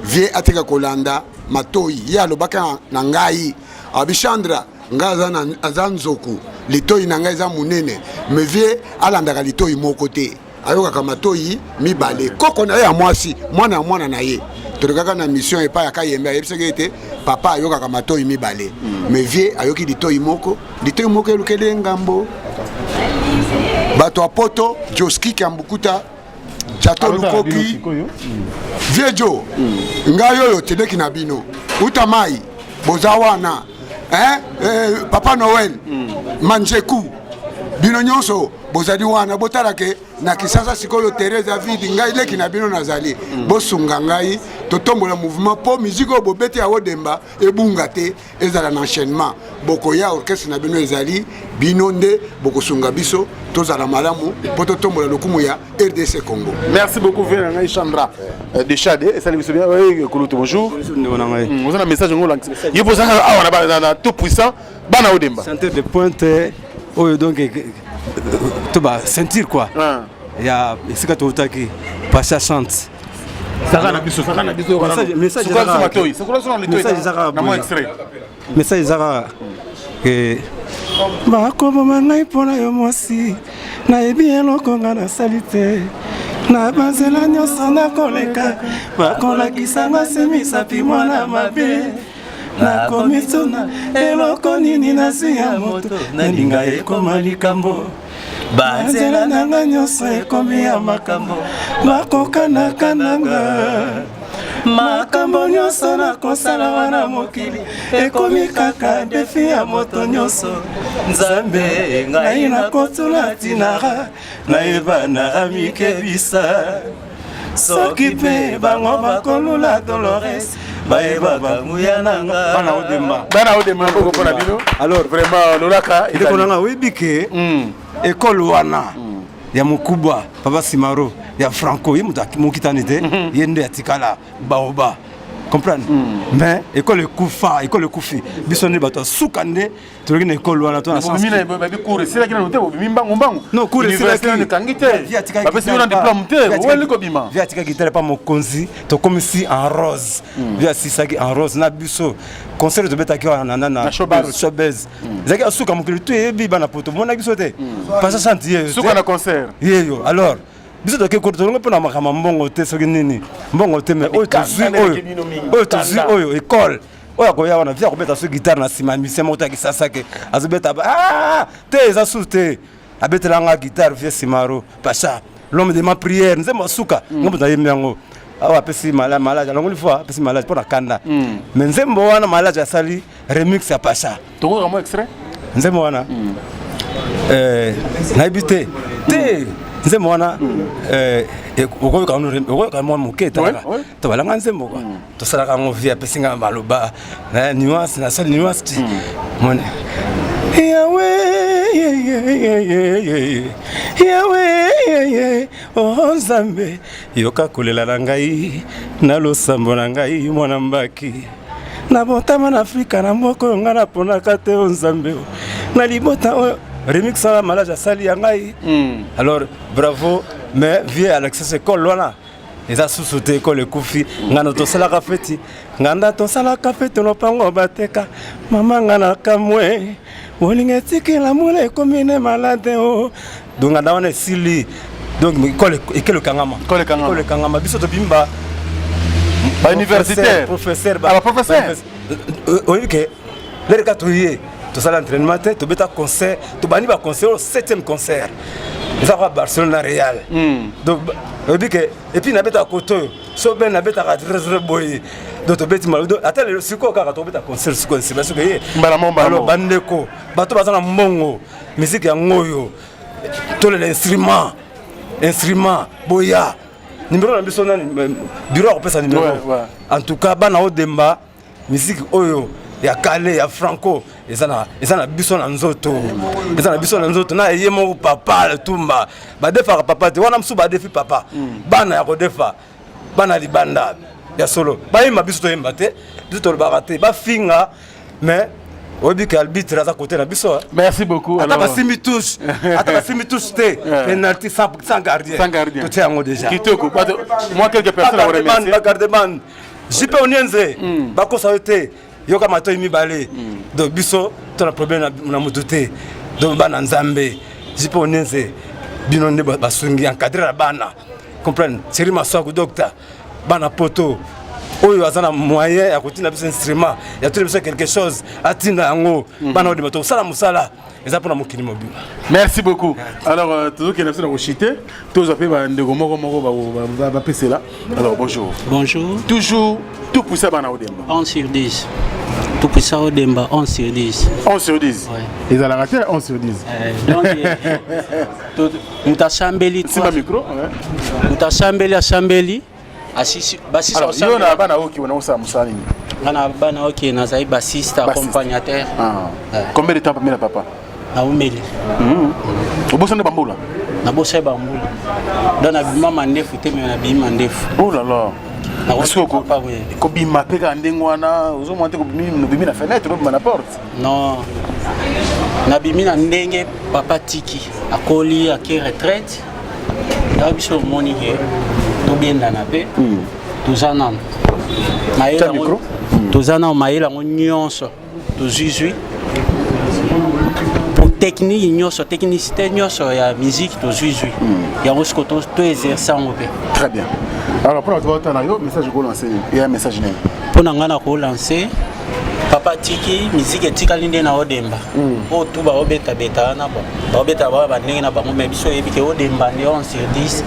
S1: Viens à Tikakolanda, Matoi, ya le baka Nangai, Abishandra. Ngaza azanzoku litoi na ngai za munene me vie alandaka litoi moko te ayoka kama toi mibale koko na ya mwasi mwana na ye tolekaka na mission epa ya kayembe ayebisaki ete papa ayoka kama toi mibale me vie ayoki litoi moko elukele ngambo bato apoto joski kambukuta jato lukoki vie jo ngai oyo tedeki na bino utamai bozawana Papa Noël, Manjeku, bino nyonso, bozali wana botalake na kisasa sikoyo Teresa vidi ngai leki na bino nazali. Bosunga ngai totombola mouvement po musique bobeti ya Odemba ebunga te ezala na enchaînement. Bokoya orchestre na bino ezali bino nde bokosunga biso tozala malamu po totombola lokumu ya RDC Congo.
S2: Merci beaucoup Vénanga Chandra de Chade et salut bien. Oui, Kouloutou bonjour. Vous avez un message en anglais. Il faut savoir on a tout puissant bana Odemba.
S8: Centre de pointe donc tu vas sentir quoi. Il y a ce que tu as dit Pacha chante. Message Zara que bakobo mangai pona yo mwasi na ebi eloko nga na salite na banzela nyonso na koleka bakolakisa masemisa pi mwana mabe na komituna eloko nini nasi ya moto nalinga ekoma likambo banzela nanga nyonso ekomi ya makambo bakokanaka nanga makambo nyonso na kosala wana mokili ekomi kaka defi ya moto nyonso nzambe ngai nakotula tinaka nayebanaka mikebisa soki mpe bango bakolula Dolores bayeba banguya nanga
S2: bana Odemba pona bino. Alors vraiment lolaka
S8: ileko nanga webike ekolo wana ya mukubwa Papa Simaro ya Franco ye mukitani te yende atikala baoba comprendre mais école kufi bisone bato sukande toki na école wana to na
S2: sens mina ba bi cours c'est là qui na noté bi mbango
S8: non cours c'est là
S2: qui kangite ba pesi na diplôme te wele ko bima
S8: via tika guitare pas mon konzi to comme si en rose via si ça en rose na biso concert de beta ki na showbiz zaki asuka mukili to ebi bana poto mona biso te pas ça sentir
S2: suka na concert
S8: yeyo alors biso toke kortolongo pona makama mbongo te soki nini mbongo te mais oyo école oyo koya wana via kobeta so guitare na sima musicien moko taki sasa ke azobeta te eza su te abetelanga guitare via Simaro Pacha l'homme de ma prière nzembo suka ngombo na yembi yango awa apesi malade alongoli fois apesi malade mpona kanda mais nzembo wana malade asali remix ya Pacha
S2: tokoka mo extrait
S8: nzembo wana nayebi te nzembo wana okoyoka mwa moke etaka tobalanga nzembo kwa tosalaka yango vie apesinga maloba nuance nasali nuance ti mone yawe o Nzambe yoka kolela na ngai na losambo na ngai mwana mbaki na botama na Afrika na moko oyo ngai naponaka te o Nzambe na libota oyo remix à malade à sali yangai alors bravo mais vieux Alexis école wana eza sous-sauté école kufi ngana to sala kafeti nganda to sala kafeti no pango bateka mama ngana kamwe olingeti la mule commune malade o donc nganda wana sili donc école kangama biso to bimba
S2: ba universitaire
S8: professeur
S2: OK
S8: les gars to ça l'entraînement tu beta concert tu bani ba concert au 7e concert eza kwa Barcelona Real donc obi ke et puis na beta koto so ben na beta ka très boy donc to beti mal ata le siko kaka to beta concert siko nsiba so ke mbala bandeko bato bazana mbongo musique ya ngoyo to le instrument boya numéro na biso na bureau ko pesa numéro en tout cas bana odemba musique oyo ya kale ya franco ezana biso na nzoto na yemo papa le tumba ba defa papa te wana msu ba defi papa bana ya ko defa bana libanda ya solo ba yima biso to yemba te biso to ba raté ba finga mais obi que arbitre à côté na biso.
S2: Merci beaucoup.
S8: Alors ata simi touche te penalty sans gardien to te yango déjà
S2: kitoko moi quelques personnes ont remercié
S8: Bagardeman jipe onyenze bako saute yoka mato mibale donc biso to na problème na mututé donc bana nzambe jipe onyenze bino ne basungi encadrer la bana comprendre seri masoko docteur bana poto oyo azana moyen ya kotina biso instrument ya tout biso quelque chose atinda yango bana odi bato sala musala eza pona mokili mobile.
S2: Merci beaucoup. Alors toujours que nous sommes chité tous appelés ba ndeko moko ba pc là. Alors bonjour.
S9: Bonjour.
S2: Toujours tout poussé bana odemba
S9: 11 sur 10. Tout poussé odemba 11 sur 10.
S2: 11 sur 10.
S9: Ouais.
S2: Ils ont la raté 11 sur 10.
S9: Donc mutashambeli
S2: c'est ma micro.
S9: Mutashambeli asambeli asisi basi
S2: alors yo na bana oki wana usa musali
S9: bana oki na zai bassiste accompagnateur.
S2: Combien de temps pamela papa
S9: na umeli
S2: obosana bambula
S9: na bosa bambula dona bima mandefu te me na bima mandefu.
S2: Oh là là
S9: na ko pa we
S2: ko bima peka ndengo wana uzo monter ko bimi na fenêtre ko na porte.
S9: Non na bimi na ndenge papa tiki akoli ake retraite na biso moni ke to bien na pe tozana maela micro tozana maela nyonso to zizui technique nyonso technicité nyonso ya musique to zizui ya ngosko to exercer ngope.
S2: Très bien. Alors pour toi tu as un message ko lancer et un message né
S9: pour ngana ko lancer papa tiki musique etikali nde na odemba o tuba obeta beta na bon obeta ba ndenge na bango mais biso yebike odemba ne 11 sur 10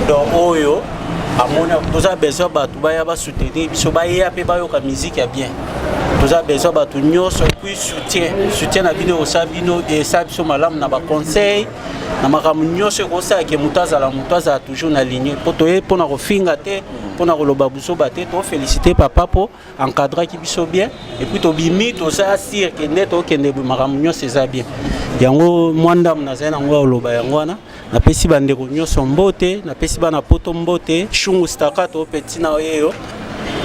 S9: donc oyo amona toza besoin batu baya ba soutenir biso ba ya pe ba yo ka musique ya bien toza besoin batu nyonso puis soutien na bino osabino et ça biso malamu na ba conseil na makamu nyonso ko sa ke mutaza toujours na ligne poto e pona ko finga te pona ko loba buso bate to féliciter papa po encadrer ki biso bien et puis to bimi to sa sir ke neto ke ne makamu nyonso za bien yango mwanda mnaza na ngo loba yango wana na pesi bandeko nyonso mbote na pesi bana poto mbote shungu stakato petit na yeyo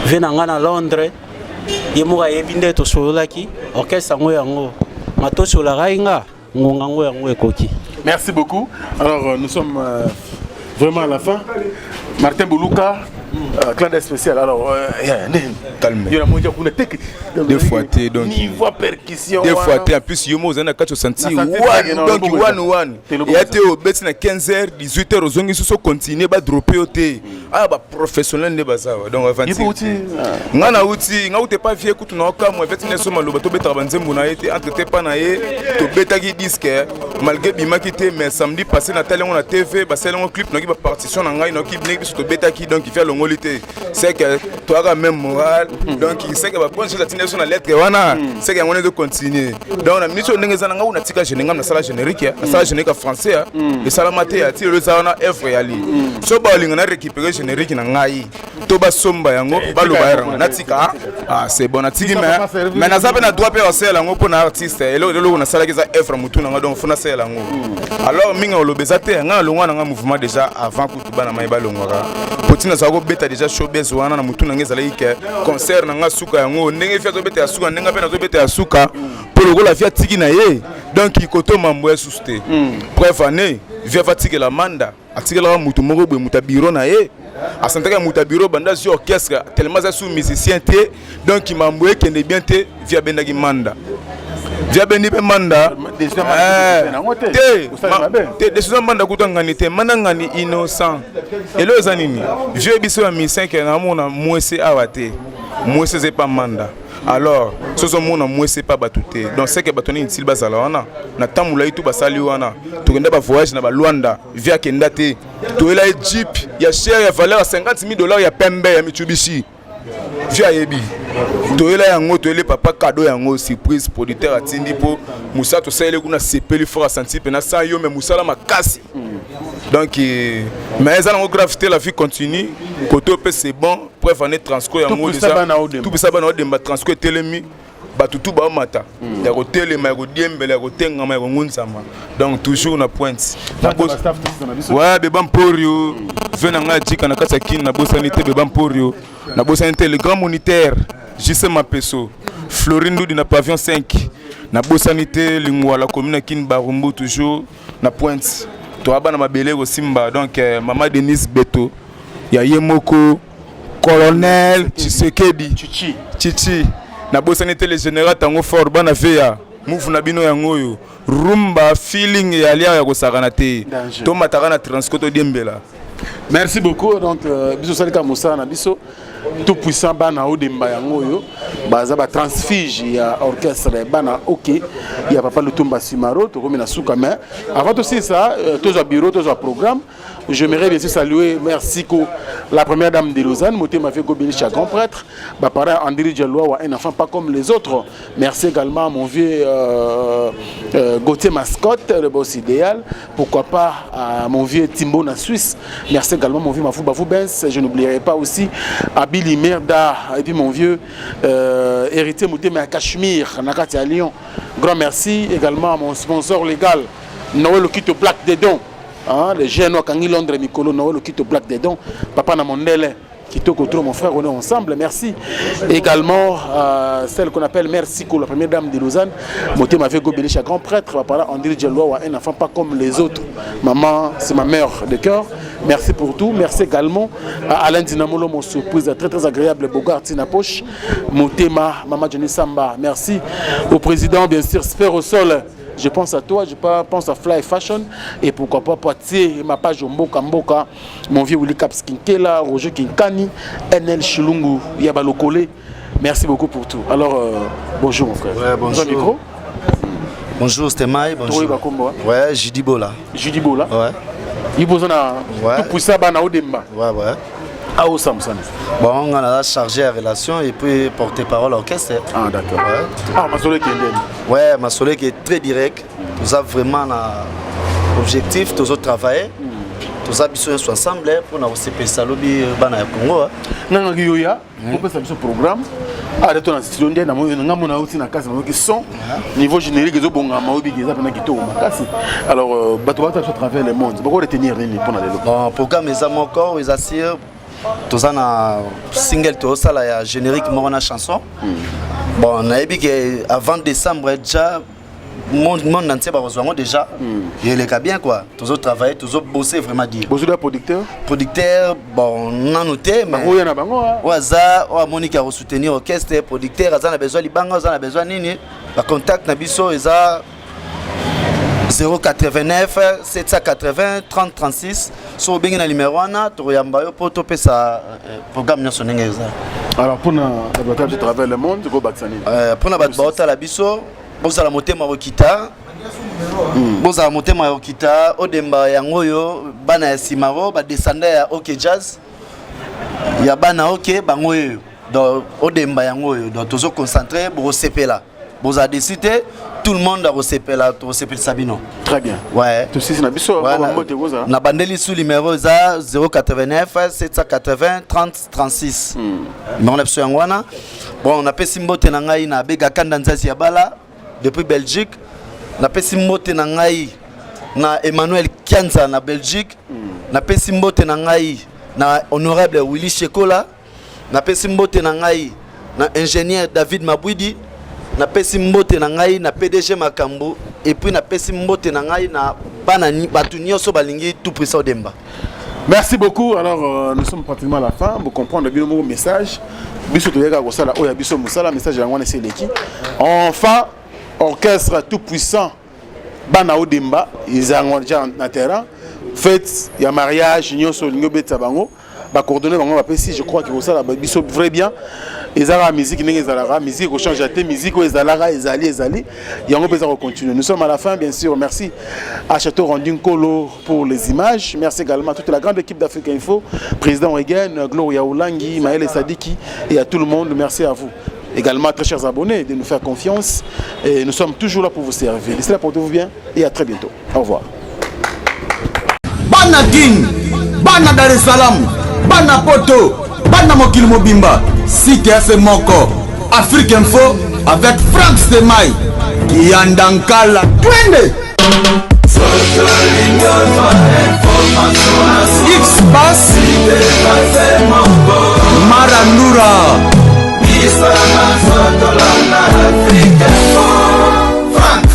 S9: vena ngana Londres yemuka yebinde to solaki orchestre ngo yango matoso la rainga ngonga ngo yango ekoki.
S2: Merci beaucoup. Alors nous sommes vraiment à la fin. Martin Boulouka, clan spécial. Alors
S10: calme.
S2: Deux fois t'es donc niveau percussion.
S10: Deux fois t'es en plus yomo zana kacho senti one. Et à te au bête na 15h 18h aux ongi so continuer ba dropper au thé. Ah ba professionnel ne baza donc avant. Ngana uti nga pas vieux kutu na oka mo bête ne so maloba to beta banzembo na été entre te pa na ye to beta ki disque malgré bima ki te mais samedi passé na télé on a TV ba sel on clip na ki ba partition na ngai na ki bine biso to beta ki donc il fait longolité c'est que toi quand même moral donc il sait que ba bonne chose atine sur la lettre wana c'est que on est de continuer donc na mission ndenge zana nga una tika général na sala générique na sala générique français et sala maté ati le zana F yali so ba linga na récupérer générique na ngai to ba somba yango ba lo ba ranga na tika c'est bon na tiki mais na zabe na droit pe osela ngo pour na artiste et le na sala ki za F mutu na nga donc fona sela ngo alors minga o lobezate nga longwa na nga mouvement déjà avant que bana mai ba longwa potina za ko beta déjà showbiz wana na mutu na ngeza like concert na nga suka yango ndenge fia to beta suka ndenge pe na to beta suka pour le la fia tiki na ye donc ikoto mambo susté bref année via fatigue la manda atike la mutu moko be mutabiro na ye asantaka mutabiro banda sur orchestre tellement ça sous musicien té donc mambo e kende bien té via bendagi manda via bendi be manda te décision manda kutangani te manangani innocent elo ezanini je biso ya mi 5 na mona mwese awate mwese c'est pas manda alors sozo mona moi c'est pas batouté donc c'est que batoni intil bazala wana na tamula itu basali wana tokenda ba voyage na ba Luanda via kenda te to ela Jeep ya cher ya valeur $50,000 ya pembe ya Mitsubishi via yebi to ela yango to ele papa cadeau yango surprise producteur atindi po Moussa to sele kuna sepeli fort senti pena sa yo mais Moussa la makasi. Donc mais ça la gravité la vie continue côté c'est bon pour venir transco yango déjà tout ça ba na odemba transco telemi batutu ba mata ya ko telema ya ko diembele ya ko tenga ma ya ko ngunzama donc toujours na pointe ouais beba mporio venanga jika na kasa kin na bosanité beba mporio na bosanité le grand moniteur JC Mapeso Florine Doudi na pavillon 5 na bosanité lingwa la commune kin Barumbu toujours na pointe to aba na mabele ko simba donc maman Denise Beto ya Yemoko colonel Tshisekedi Chichi na bosanité le général tango fort bana veya move na bino yango yo rumba feeling ya lia ya ko sakana te to mataka na transco to diembela.
S2: Merci beaucoup. Donc, biso salika Moussa na biso tout puissant bana odemba yango yo baza ba transfige ya orchestre bana OK ya papa Lutumba Simaro to comme na souka mais avant aussi ça tous au bureau tous au programme j'aimerais bien sûr saluer merci ko la première dame de Lausanne Motema fait Gobeli Chagrin prêtre ba parent André Diallo un enfant pas comme les autres. Merci également à mon vieux Gauthier Mascotte le boss idéal, pourquoi pas à mon vieux Timbo na Suisse. Merci également mon vieux Mafou Bafou Benz, je n'oublierai pas aussi à Billy Merda et puis mon vieux héritier Moutema à Cachemire Nakati à Lyon. Grand merci également à mon sponsor légal Noël Okito Black Dedon. Hein, les jeunes au Kangi Londres Mikolo Noël Okito Black Dedon. Papa Namondele qui te contrôle mon frère, on est ensemble, merci. Également celle qu'on appelle Merci la première dame de Lausanne, Motema avec Gobeli Chagrin prêtre, va parler André Diallo, un enfant pas comme les autres. Maman, c'est ma mère de cœur. Merci pour tout. Merci également à Alain Dinamolo, mon surprise très très agréable, Bogart Tina Poche, Motema, Maman Johnny Samba. Merci au président, bien sûr, Sper au sol. Je pense à toi, je pense à Fly Fashion et pourquoi pas Poitiers, ma page Mboka Mboka, mon vieux Willy Caps Kinkela, Roger Kinkani, NL Chilungu, Yabalokole. Merci beaucoup pour tout. Alors, bonjour mon frère.
S11: Ouais, bonjour.
S2: Micro.
S11: Bonjour Stemai, bonjour. Ouais, Judibo là.
S2: Judibo là.
S11: Ouais.
S2: Il besoin tout pour ça, bana odemba.
S11: Ouais, ouais.
S2: Ah, où ça, Moussane?
S11: Bon, on a chargé la relation et puis porter parole à l'orchestre.
S2: Ah, d'accord.
S11: Ouais.
S2: Ah, Massolé qui est bien.
S11: Ouais, Massolé qui est très direct. Nous avons vraiment l'objectif, nous avons travaillé. Nous avons besoin ensemble pour nous CP Salobi Bana Congo.
S2: Nous avons un programme. Ah, de ton institution, nous avons aussi un cas qui sont niveau générique, ils ont bon alors, à travers le monde. Pourquoi retenir pour
S11: le programme est à mon corps, ils assurent. Tous un single tout ça la générique morona chanson. Bon, on a dit que avant décembre déjà monde entier va rejoindre déjà. Il est bien quoi. Tous autres travailler, tous autres bosser vraiment dire.
S2: Bosser de producteur.
S11: Producteur, bon, on a noté mais.
S2: Oui, on a bango.
S11: Waza, on a Monique à soutenir orchestre, producteur, on a besoin de bango, on a besoin nini. Par contact na biso eza 089 780 30 36 so bengi na numéro wana to yamba yo poto pesa programme nyoso ndenge eza.
S2: Alors pour na battre de travers le monde go baksani.
S11: Pour na battre la biso boza la motema okita. Boza la motema okita odemba yango yo bana ya Simaro ba descendre ya OK Jazz. Ya bana OK bango yo do odemba yango yo do tozo concentrer bo sepela. Boza décidé tout le monde a recepé la Sabino.
S2: Très bien.
S11: Ouais.
S2: Tout ça,
S11: na bandeli sous numéro 089 780 30 36. Mais on a besoin ngwana. Bon, on a pesi mbote na ngai na bega kanda nzasi ya bala depuis Belgique. Na pesi mbote na ngai na Emmanuel Kianza na Belgique. Na pesi mbote na ngai na honorable Willy Chekola. Na pesi mbote na ngai na ingénieur David Mabwidi. Na pesi mbote na ngai na PDG Makambo et puis na pesi mbote na ngai na bana batu nyoso balingi tout puissant Demba.
S2: Merci beaucoup. Alors nous sommes pratiquement à la fin. Vous comprenez bien mon message. Biso to yaka ko sala oya biso musala message ya ngwana seleki. Enfin orchestre tout puissant bana Odemba ils ont déjà na terrain. Fête ya mariage nyoso lingo beta bango ba coordonner bango ba pesi je crois que ko sala biso vrai bien. ezalaka musique ndenge ezalaka musique ekochange te musique oyo ezalaka ezali yango mpe eza continuer. Nous sommes à la fin, bien sûr. Merci à Château Rendu Nkolo pour les images. Merci également à toute la grande équipe d'Africa Info, président Regen, Gloria Oulangi, Maël Sadiki et à tout le monde. Merci à vous. Également, très chers abonnés, de nous faire confiance. Et nous sommes toujours là pour vous servir. D'ici là, portez-vous bien et à très bientôt. Au revoir.
S4: Bana King, Bana Dar es Salaam, Bana Poto, Bana Mokil Mobimba, CKF Moko, Afrique Info avec Franck Stemai, Yandankala, Twende. X-Bass, Marandura, Franck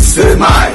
S4: Stemai.